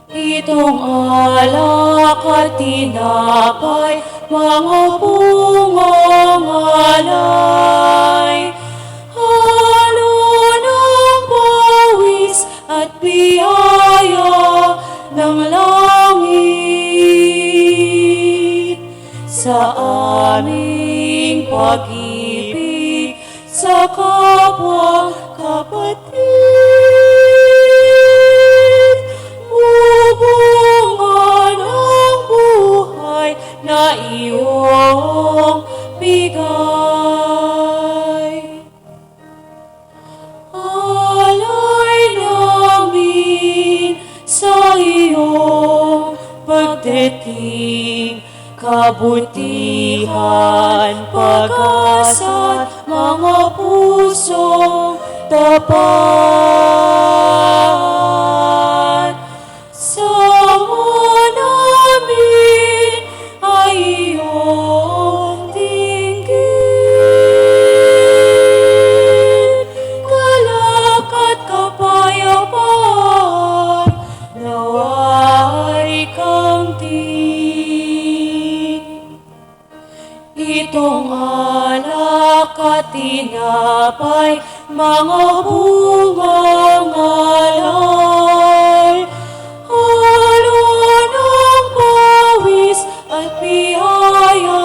Itong alak at tinapay, mga bungang alay, halo ng pawis at biyaya ng langit. Sa aming pag-ibig sa kapwa kapatid, bubungan ang buhay na iyong bigay. Alay namin sa iyong pagdating, kabutihan, pag-asa, mga pusong tapat. Sa namin ay Itong alak at tinapay, mga bungang alay. Halo ng pawis at biyaya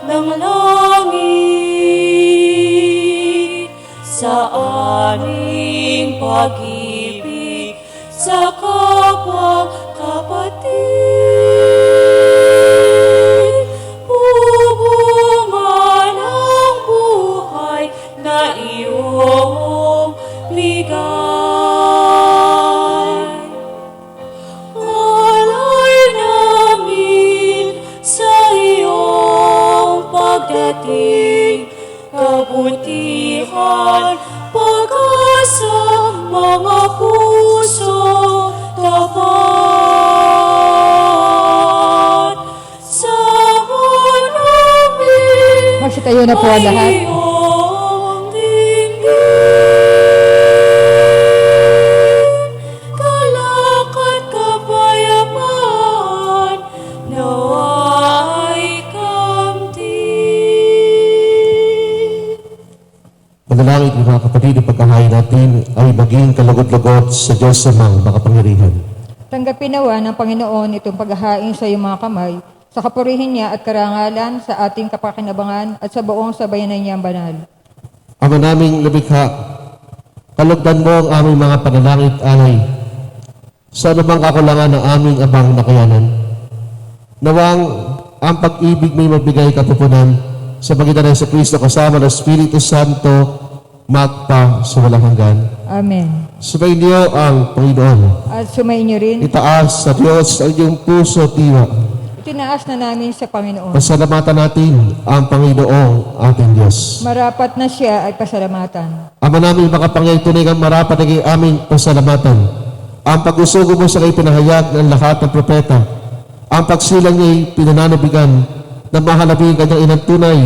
ng langit. Sa aming pag-ibig sa kapwa kapatid, bubunga ng buhay na iyong bigay. Alay namin sa iyong pagdating, kabutihan, pag-asa, mga puso tapat. Sama namin Magsitayo na po ang lahat. iyong dinggin. Galak at kapayapaan nawa'y kamtin. Manalangin ng mga kapatid, ang pagkahain natin ay maging kalugod-lugod sa Diyos amang makapangyarihan. Tanggapin nawa ng Panginoon itong paghahain sa iyong mga kamay, sa kapurihin niya at karangalan sa ating kapakinabangan at sa buong sabayanan niyang banal. Ama naming lumikha, kalugdan mo ang aming mga panalangin at alay sa anumang kakulangan ng aming abang nakayanan. Nawang ang pag-ibig may magbigay katupunan sa pagitan ng Kristo kasama ng Espiritu Santo magpa sa walang hanggan. Amen. Sumayin niyo ang Panginoon. At sumayin niyo rin, Itaas sa Diyos ang iyong puso at diwa. itinaas na namin sa Panginoon. Pasalamatan natin ang Panginoong ating Diyos. Marapat na siya ay pasalamatan. Ama namin makapangyay tunay kang marapat naging aming pasalamatan. Ang pag-usugo mo sa kay pinahayag ng lahat ng propeta. Ang pagsilang niya'y pinananabigan na mahalabing kanyang inang tunay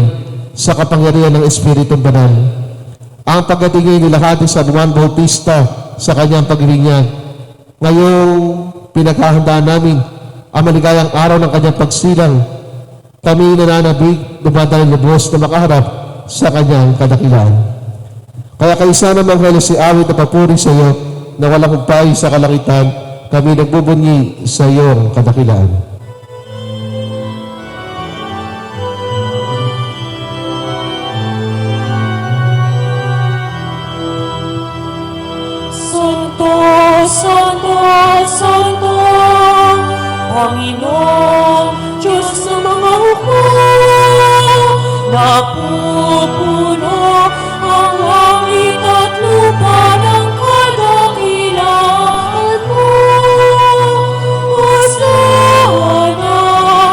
sa kapangyarihan ng Espiritu Banal. Ang pagdatingin nilahati sa Juan Bautista sa kanyang pagbibinyag. Ngayong pinaghahandaan namin ang maligayang araw ng kanyang pagsilang, kami nananabig, dumadalhin lubos na makaharap sa kanyang kadakilaan. Kaya kaisa namang halos si awit na papuri sa iyo na walang humpay sa kalangitan, kami nagbubunyi sa iyong kadakilaan. Santo, Santo, Santo, Panginoon, Diyos ng mga hukbo, napupuno ang langit at lupa ng kadakilaan mo. Hosana,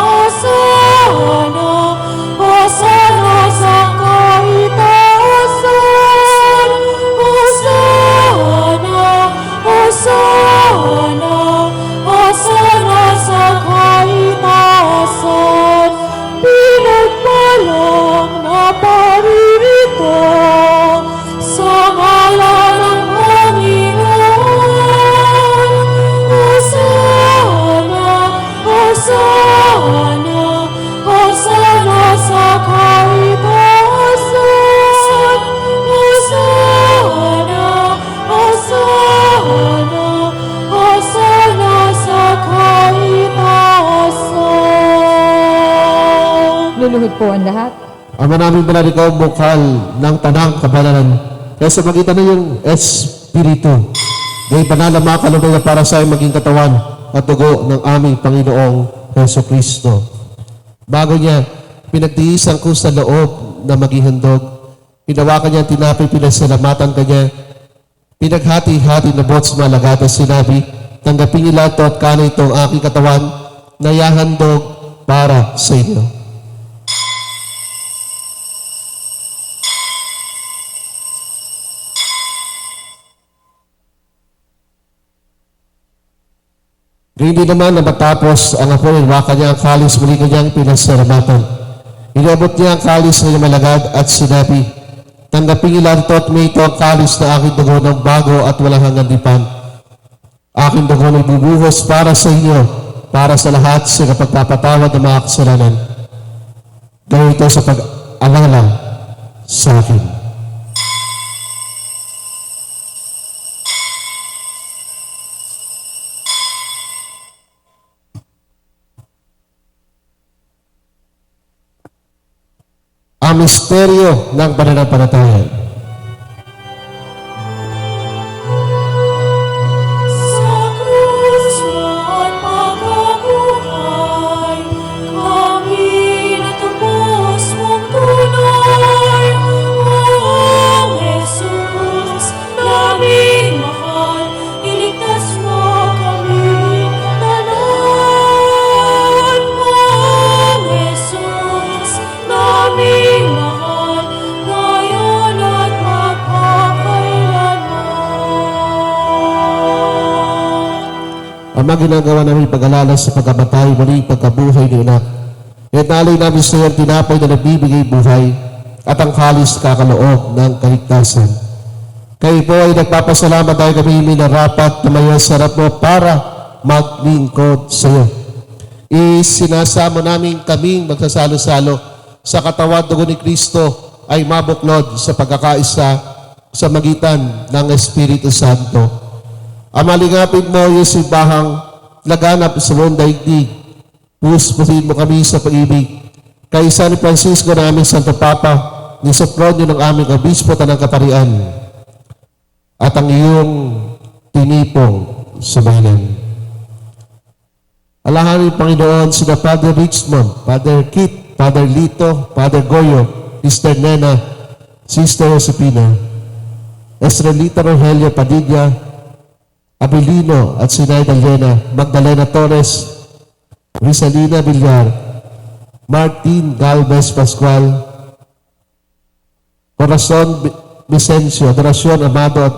Hosana, Hosana sa kaitaasan. Hosana, Hosana, Hosana sa kaitaasan. Pinagpalang na paririto sa ngalan ng Panginoon. Hosana, Hosana, Hosana sa kaitaasan. Hosana, Hosana, Hosana sa kaitaasan. Luluhod po ang lahat. Ama namin banal, ikaw ang bukal ng tanang kabanalan. Kaya sa magitan na yung Espiritu, may banal na mga kalunay na para sa maging katawan at dugo ng aming Panginoong Heso Kristo. Bago niya, pinagtiisan ko sa loob na maging handog. Pinawakan niya ang tinapay, pinasalamatan kanya. Pinaghati-hati na bot sa malagat at sinabi, tanggapin niyo lahat at kanin itong aking katawan na yahandog para sa inyo. Hindi naman na matapos ang apoy, waka niya ang kalis, muli kanyang pinasalamatan. Inabot niya ang kalis na malagad at sinabi, tanggapin niyo lahat ito at may ito ang kalis na aking dugo ng bago at walang hanggang lipan. Aking dugo na ibubuhos para sa inyo, para sa lahat sa kapagpapatawad ng mga kasalanan. Gawin ito sa pag-alala sa akin. Ang misteryo ng pananampalataya. Sa krus at pagkabuhay, kami natubos mong tunay. O Jesus, naming mahal, iligtas mo kami tanan. O Jesus, naming mahal, ngayon at magpakailanman. Ama, ginagawa namin pag-alala sa pagkamatay, muli pagkabuhay ni Anak. Itinalay namin sa iyo ang tinapay na nagbibigay buhay at ang kalis kakaloob ng kaligtasan. Kayo po ay nagpapasalamat dahil kami minarapat na may sarap mo para maglingkod sa iyo. Isinasamo namin kaming magsasalo-salo sa katawan dugo ni Kristo ay mabuklod sa pagkakaisa sa magitan ng Espiritu Santo. Amalingapin mo yung simbahang laganap sa buong daigdig. Puspusin mo kami sa pag-ibig. Kaisa ni Francisco na aming Santo Papa, ni Sopronio ng aming Obispo Tanang Kaparian, at ang iyong tinipong sumanan. Alahanin, Panginoon, sina Father Richmond, Father Kit, Father Lito, Father Goyo, Sister Nena, Sister Josepina, Estrelita Rogelio Padilla, Abilino at Sinay Dalena, Magdalena Torres, Rizalina Villar, Martin Galvez Pascual, Corazon Vicencio, Adoracion Amado at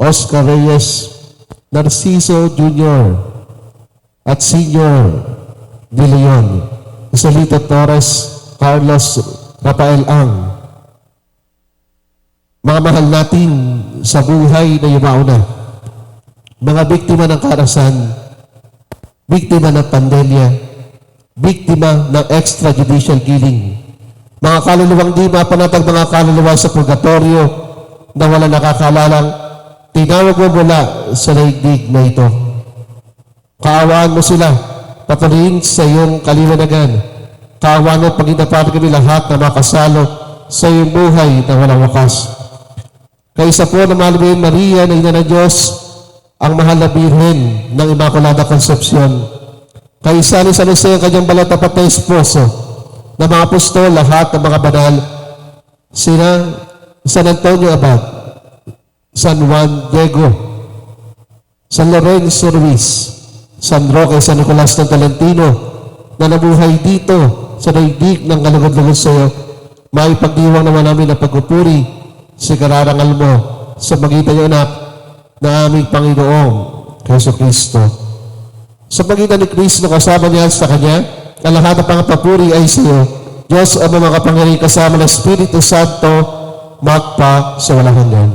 Oscar Reyes, Narciso Jr. at Senior De Leon, Isolito Torres, Carlos Rafael Ang. Mga mahal natin sa buhay na yumauna, mga biktima ng karahasan, biktima ng pandemya, biktima ng extrajudicial killing, mga kaluluwang di mapanatag, mga kaluluwa sa purgatorio na wala nakakalalang, tinawag mo mula sa daigdig na ito. Kaawaan mo sila, patuloyin sa iyong kaliwanagan. Kaawaan mo pag inapati kami lahat na makasalo sa iyong buhay na walang wakas. Kaisa po na Mahalin Maria na Ina ng Diyos, ang mahal na Birhen ng Immaculada Concepcion. Kaisa ni San Jose ang kanyang balatapat na esposo, na mga apostol, lahat ng mga banal, sina San Antonio Abad, San Juan Diego, San Lorenzo Ruiz, San Roque, San Nicolas ng Tolentino, na nabuhay dito sa daigdig ng kalugod-lugod sa iyo. Maipagdiwang naman namin ang pagpupuri sa kararangal mo sa magitan ng anak na aming Panginoong Heso Kristo. Sa pagitan ni Kristo, kasama niya sa Kanya, ang lahat ng pangapapuri ay sa iyo, Diyos ang mga kapangyarihan kasama ng Espiritu Santo, magpa sa walang hanggan.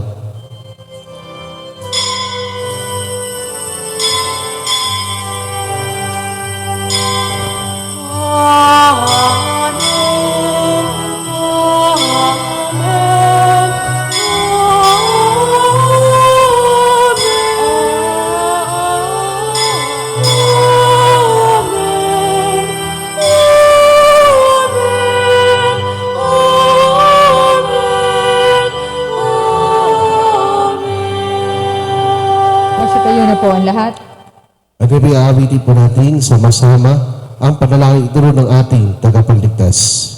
Kayo na po ang lahat. At awitin po natin sama-sama ang panalangin ito ng ating tagapagligtas.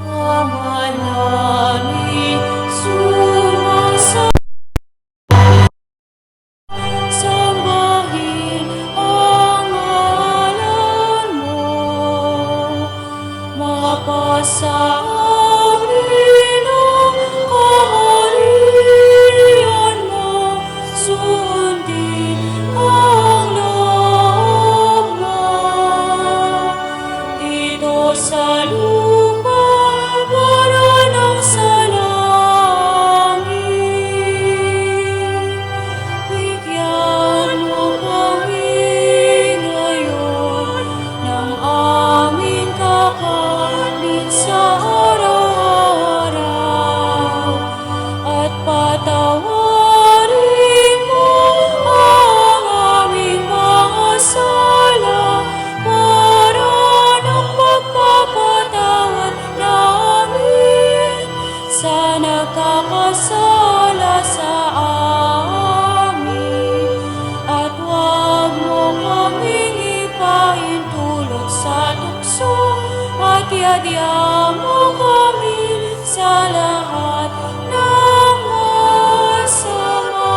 Ama namin, sumasabi, sambahin ang ngalan mo, mapasa amin ang kaharian mo, sundin ang loob mo, dito sa lupa para ng sa langit. Bigyan mo kami ngayon puso at iadya mo kami sa lahat ng masama.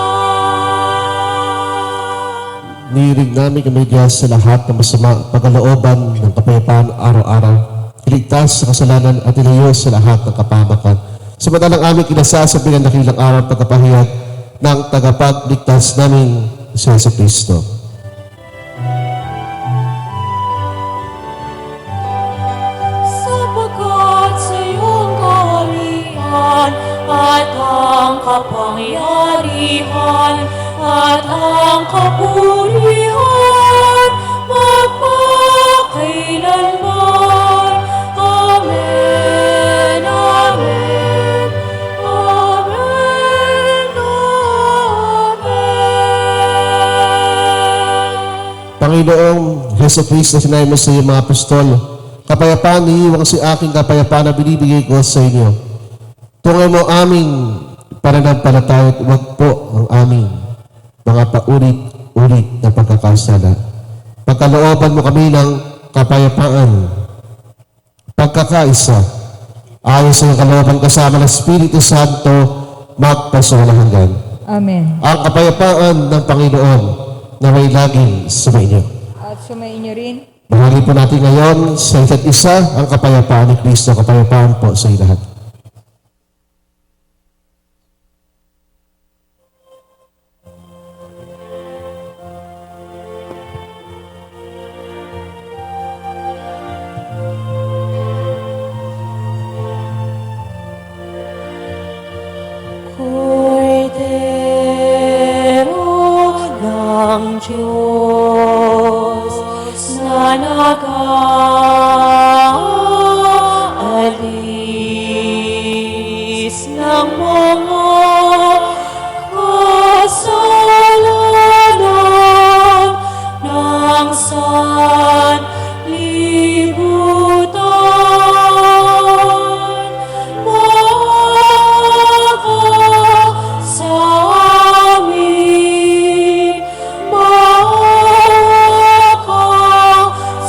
Nirig namin kami Diyos sa lahat ng masama, pagkalooban ng kapayapaan araw-araw. Iligtas sa kasalanan at ilayo sa lahat ng kapamakan. Samantalang aming kinasasabi ng dakilang araw at pagkapahayag ng tagapagligtas namin si Jesucristo. Sapagkat sa iyong kaharian at ang kapangyarihan at ang kapurihan magpakailanman. Amen, amen, amen, amen. Panginoong Jesucristo, sinabi mo sa iyo mga apostol, kapayapaan iniiwan si aking kapayapaan na binibigay ko sa inyo. Tungay mo aming pananampalataya at huwag po ang aming mga paulit-ulit na pagkakasala. Pagkalooban mo kami ng kapayapaan, pagkakaisa, ayon sa iyong kalooban kasama ng Espiritu Santo, magpasawalang hanggan. Amen. Ang kapayapaan ng Panginoon na may laging sumainyo. At sumainyo rin. Mahalin po natin ngayon sa isa't isa ang kapayapaan ni Kristo. Kapayapaan po sa lahat. Kordero ng Diyos na nag-aalis ng mga kasalanan ng sanlibutan. Sa amin,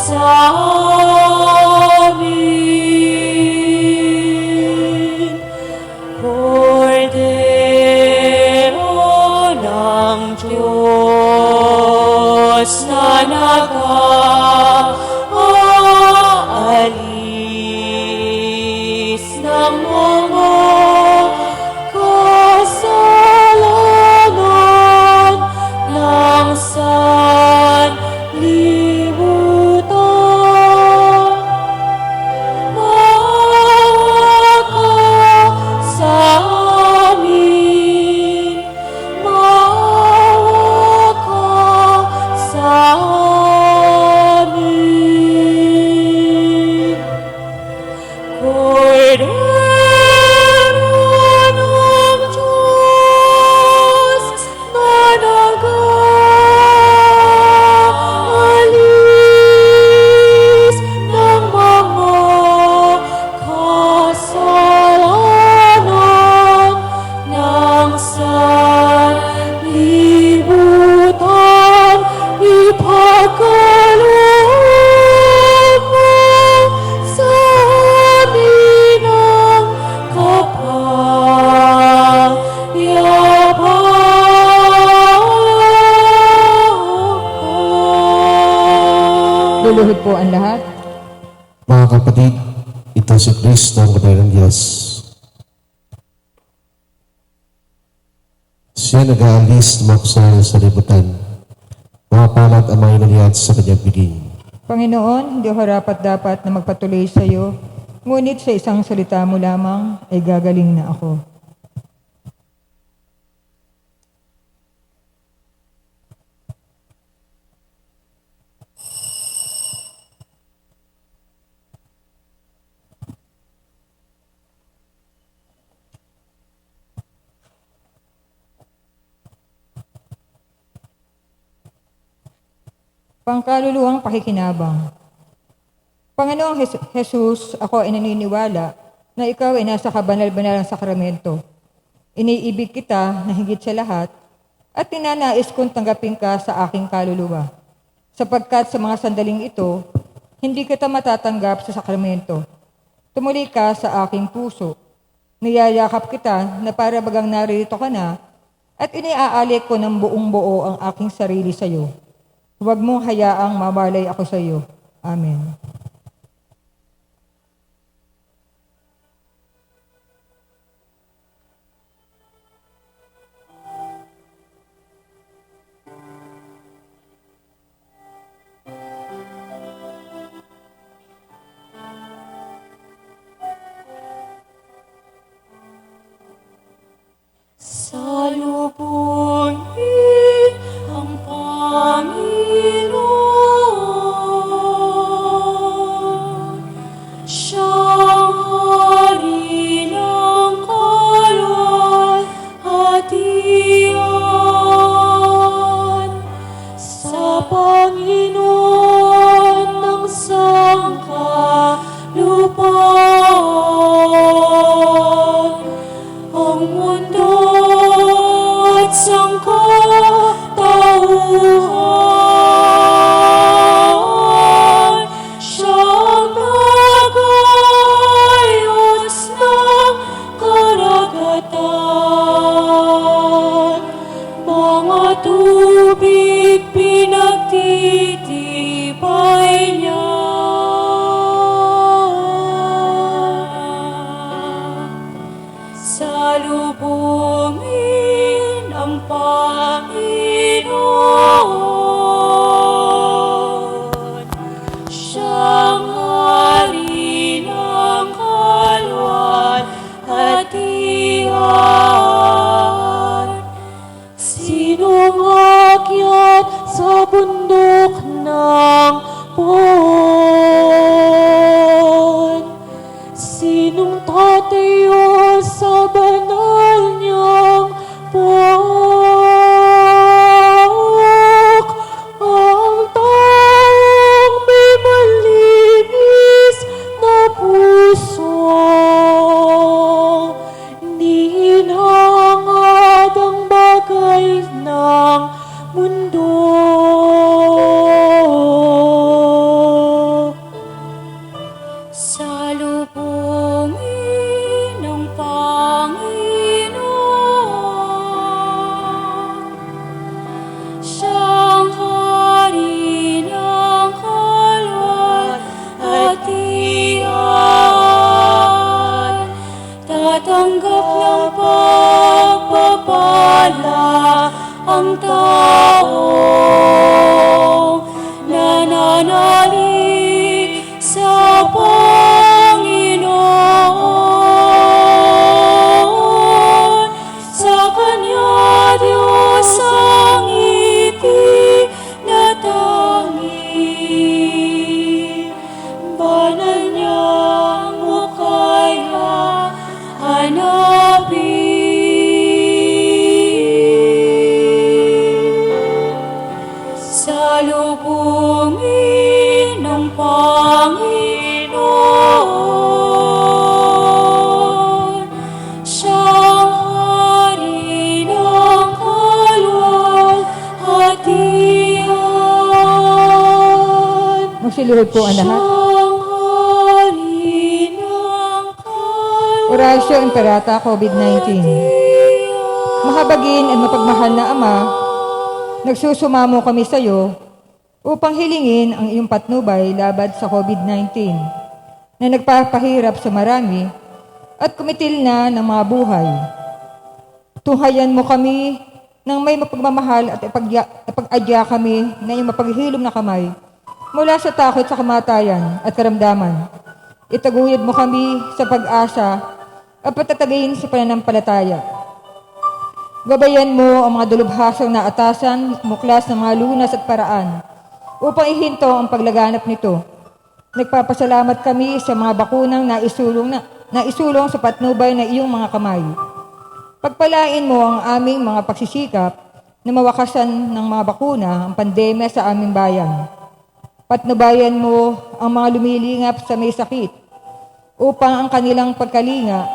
sa amin. Kordero ng Diyos na nag-aalis ng mga kasalanan ng sanlibutan. Sa amin, sa amin. Kordero ng Diyos na nag-aalis ng mga kasalanan ng sanlibutan, ipagkaloob mo sa amin ang kapayapaan. Luluhod po ang lahat. Mga kapatid, ito si Kristo ang kapay ng Diyos. Siya nag-aalis ng mga kasalanan sa libutan. Mga palat ang mga inaliyat sa kanyang piging. Panginoon, hindi ako dapat na magpatuloy sa iyo, ngunit sa isang salita mo lamang ay gagaling na ako. Pangkaluluwang pakikinabang. Panginoong Jesus, ako ay naniniwala na ikaw ay nasa kabanal-banalang sakramento. Iniibig kita na higit sa lahat at tinanais kong tanggapin ka sa aking kaluluwa. Sapagkat sa mga sandaling ito, hindi kita matatanggap sa sakramento. Tumuli ka sa aking puso. Niyayakap kita na para bagang narito ka na at iniaalik ko ng buong buo ang aking sarili sa iyo. Huwag mong hayaang mawalay ako sa iyo. Amen. Salubungin ang Panginoon, siyang hari ng kalwalhatian. Sa Panginoon ng sangkalupaan, ang mundo at sangkatauhan, siyang nagayos ng karagatan. Mga tubig pinagtitibay niya. Salubungin ang Panginoon, siyang hari ng kalwalhatian. Sinong akyat sa bundok ng Poon? Sinong tatayo sa banal niyang puwak? Ang taong may malinis na puso, di hinangad ang bagay ng mundo. Salubungin ang Panginoon, siyang hari ng kalwalhatian. Tatanggap ng pagpapala ang taong nananalig sa Panginoon. Sa Kanya Diyos ang itinatanggi, banal niyang mukhay hahanapin. Salubungin ang Panginoon, siyang hari ng kalwalhatian. Magsiluhod po ang lahat. Siyang hari ng Oratio Imperata COVID-19. Mahabagin at mapagmahal na Ama, nagsusumamo kami sa iyo upang hilingin ang iyong patnubay laban sa COVID-19 na nagpapahirap sa marami at kumitil na ng mga buhay. Tuhayan mo kami ng may mapagmamahal at ipag-adya kami na iyong mapaghilom na kamay mula sa takot sa kamatayan at karamdaman. Itaguyod mo kami sa pag-asa at patatagayin sa pananampalataya. Gabayan mo ang mga dalubhasang na atasan, muklas ng mga lunas at paraan upang ihinto ang paglaganap nito. Nagpapasalamat kami sa mga bakunang naisulong sa patnubay na iyong mga kamay. Pagpalain mo ang aming mga pagsisikap na mawakasan ng mga bakuna ang pandemya sa aming bayan. Patnubayan mo ang mga lumilingap sa may sakit upang ang kanilang pagkalinga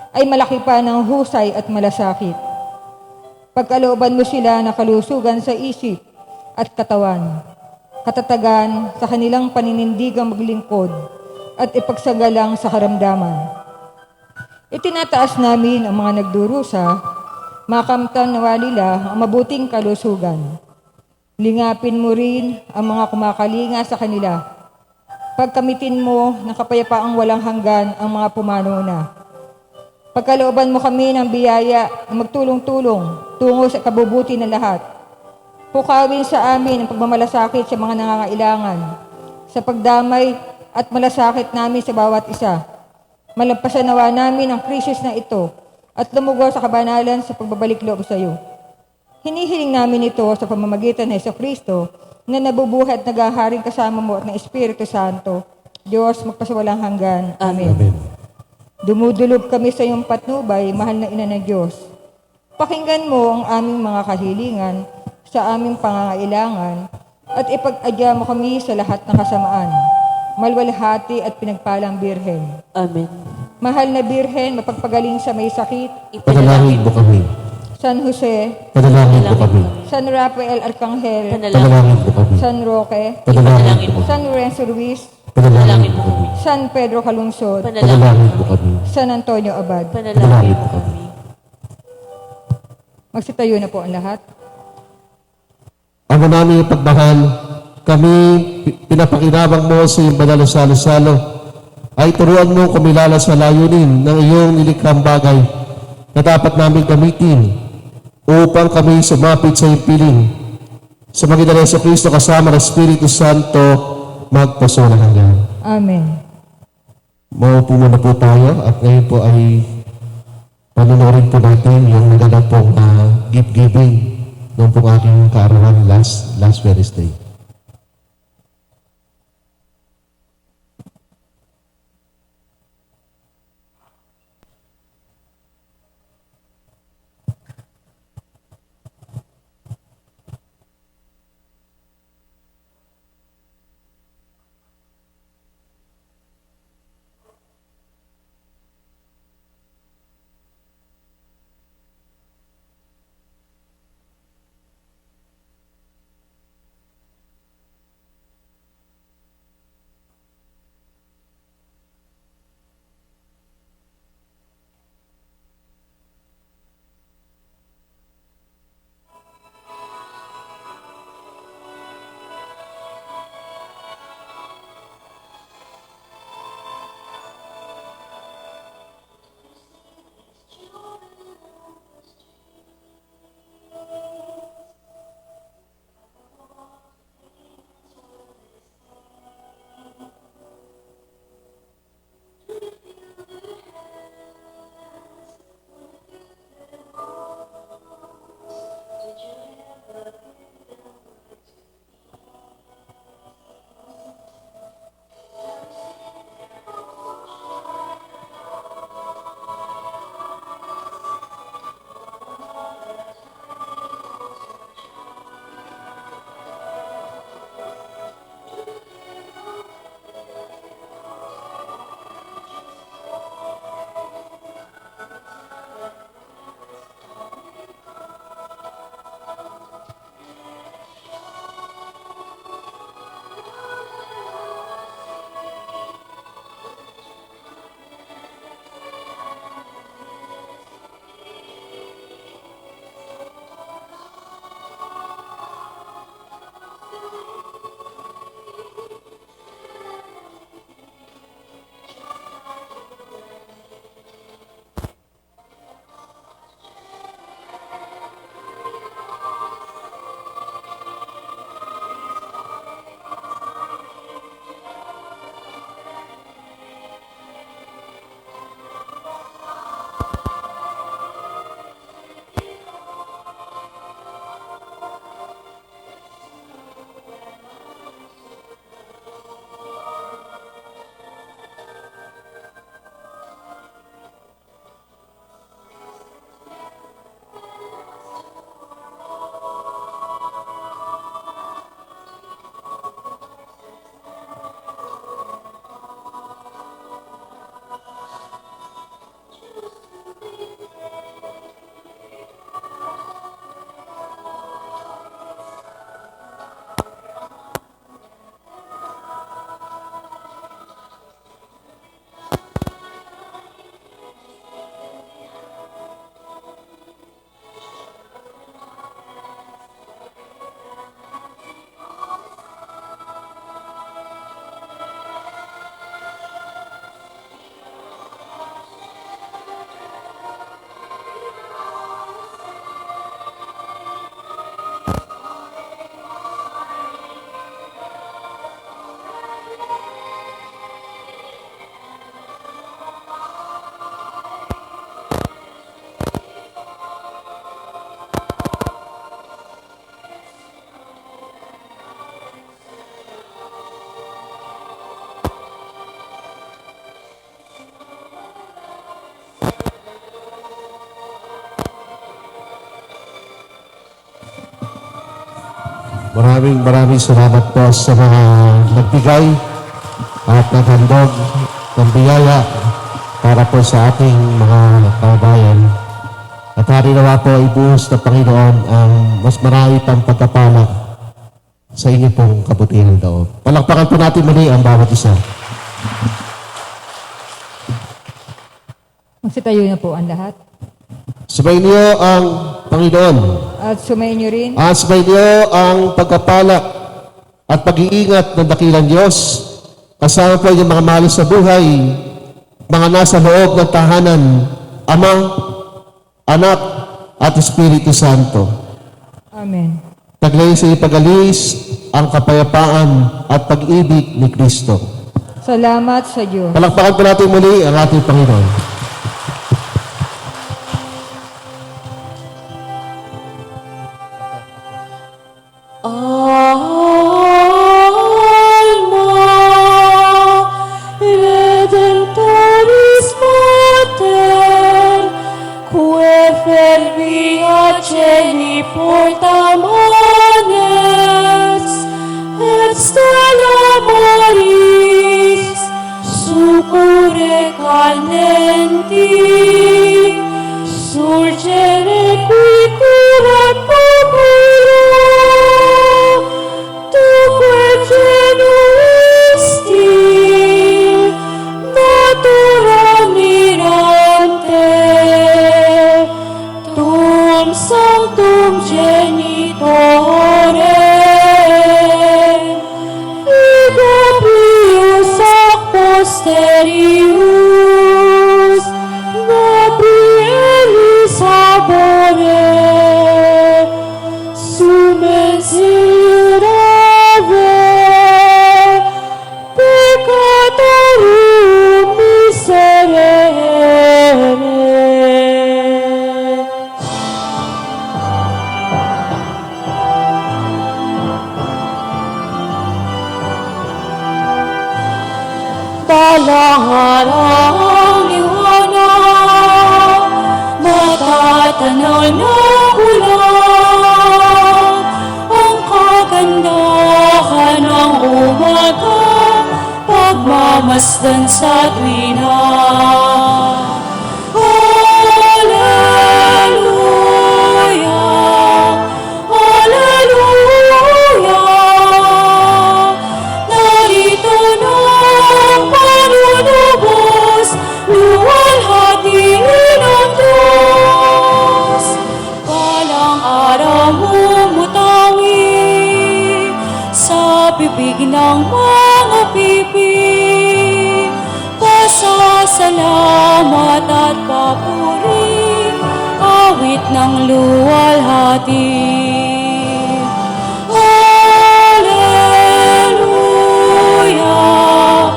ay malaki pa ng husay at malasakit. Pagkalooban mo sila na kalusugan sa isip at katawan. katatagan sa kanilang paninindigang maglingkod at ipagsagalang sa karamdaman. Itinataas namin ang mga nagdurusa, makamtan nawa nila ang mabuting kalusugan. Lingapin mo rin ang mga kumakalinga sa kanila. Pagkamitin mo ng kapayapaang walang hanggan ang mga pumanuna. Pagkalooban mo kami ng biyaya na magtulong-tulong tungo sa kabubuti ng lahat. Pukawin sa amin ang pagmamalasakit sa mga nangangailangan, sa pagdamay at malasakit namin sa bawat isa. Malampasan nawa namin ang krisis na ito at lumugaw sa kabanalan sa pagbabalik loob sa iyo. Hinihiling namin ito sa pamamagitan ng Jesucristo na nabubuhay at naghaharing kasama mo at ng Espiritu Santo, Diyos magpasawalang hanggan. Amen. Amen. Dumudulog kami sa iyong patnubay, mahal na ina ng Diyos. Pakinggan mo ang aming mga kahilingan sa aming pangangailangan at ipag-adya mo kami sa lahat ng kasamaan. Malwalhati at pinagpalang Birhen. Amen. Mahal na Birhen, mapagpagaling sa may sakit. Panalangin mo kami. San Jose, Panalangin mo kami. San Rafael Arcangel, Panalangin mo kami. San Roque, Panalangin mo kami. San Lorenzo Ruiz, Panalangin mo kami. San Pedro Calungsod, Panalangin mo kami. San Antonio Abad. Panalangin mo kami. Magsitayo na po ang lahat. Ama namin pagmahal, kami pinapakinabang mo sa iyong banal na salo-salo ay turuan mo kumilala sa layunin ng iyong nilikhang bagay na dapat namin gamitin upang kami sumapit sa iyong piling. Sa magitan ng Kristo kasama ng Espiritu Santo, magpasawalang hanggan. Amen. Maupo muna po tayo at ngayon po ay panonorin po natin yung naganap pong gift giving noong pong aking kaarawan last Wednesday. Maraming salamat po sa mga nagbigay at naghandog ng biyaya para po sa ating mga kababayan. At hari nawa po ibuhos ng Panginoon ang mas marami pang pagkapala sa inyo pong kabutihan ng loob. Palakpakan po natin muli ang bawat isa. Magsitayo na po ang lahat. Sumayin niyo ang Panginoon. At sumayin niyo rin At sumayin niyo ang pagkapala at pag-iingat ng dakilang Diyos. Kasama po yung mga mahal sa buhay, mga nasa loob ng tahanan, Ama, Anak, at Espiritu Santo. Amen. Taglay sa ipagalis ang kapayapaan at pag-ibig ni Kristo. Salamat sa Diyos. Palakpakan po natin muli ang ating Panginoon. Alma Redentoris Mater, que fervia celi portam manes, et stella Maris, succurre candenti, surgere qui curat popolo, tuque genuisti, natura mirante, tum sanctum genitore, ego prius ac posterius, Gabrieli sabore, sumensilirave, peccatorum miserere. Balang-alang liwanag, matatanaw na ulan, ang kagandahan ng umaga, pagmamasdan sa tuwina. Hallelujah, Hallelujah, narito na ang panunubos, luwalhatiin ang Diyos. Balang araw mumutawi sa bibig ng mga pipi, pasasalamat at papuri, awit ng luwalhati. Hallelujah,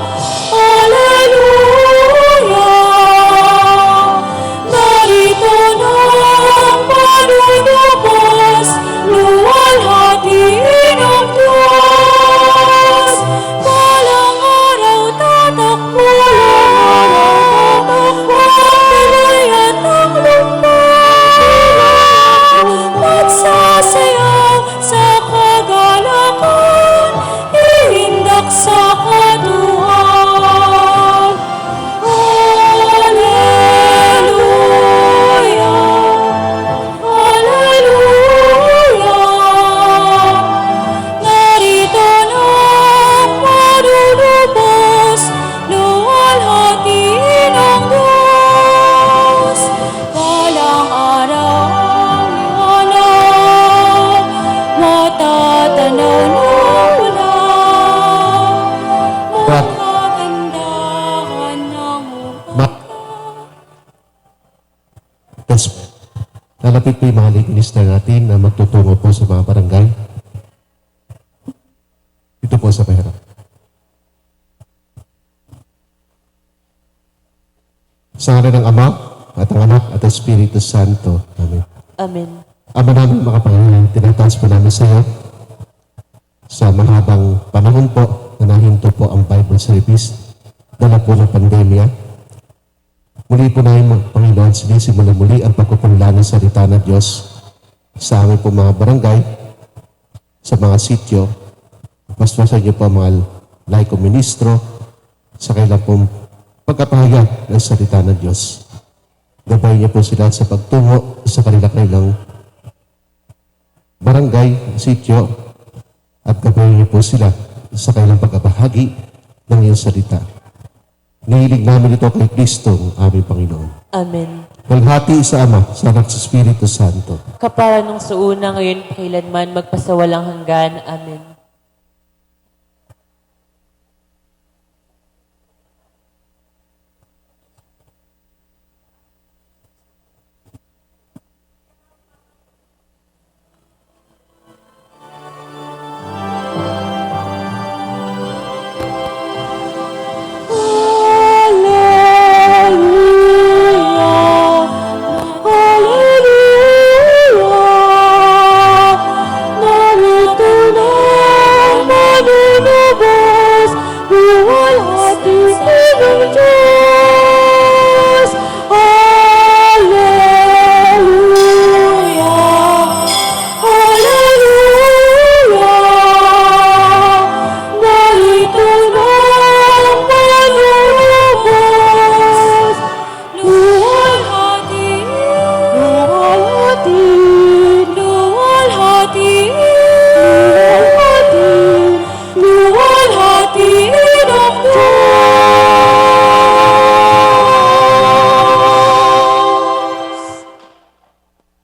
Hallelujah, narito na ang panunubos, luwalhatiin ang Diyos. Balang araw tatakbo, pilihan ng lumpain, magsasayaw sa kagalakan, ihindak sa katuhan. Hallelujah, Hallelujah, narito na ang panunubos, luwalhatiin ang Diyos. Balang araw ang liwanag, matatanaw na ulan, ang kagandahan ng Yes, po. Lalapit po yung mga lead minister natin na magtutungo po sa mga barangay. Ito po sa pahirap. Sa ngalan ng Ama at ang Anak at Espiritu Santo. Amen. Amen. Ama namin mga Panginoon, tinataas po namin sa iyo sa mahabang panahon po na nahinto po ang Bible service dala po ng pandemya. Muli po namin mga Panginoon, sinisimula muli ang pagkukunla ng salita ng Diyos sa aming po mga barangay, sa mga sityo. Paspasan niyo po ang mga laiko ministro sa kailang pong pagkapahayag ng salita ng Diyos. Gabayin niyo po sila sa pagtungo sa kanilang barangay, sityo, at gabayin niyo po sila sa kanilang pagkabahagi ng iyong salita. Nihilig namin ito kay Kristo, ang aming Panginoon. Amen. Maghati sa Ama, sa Anak, sa Espiritu Santo. Kapara nung sa una, ngayon, kailanman, magpasawalang hanggan. Amen.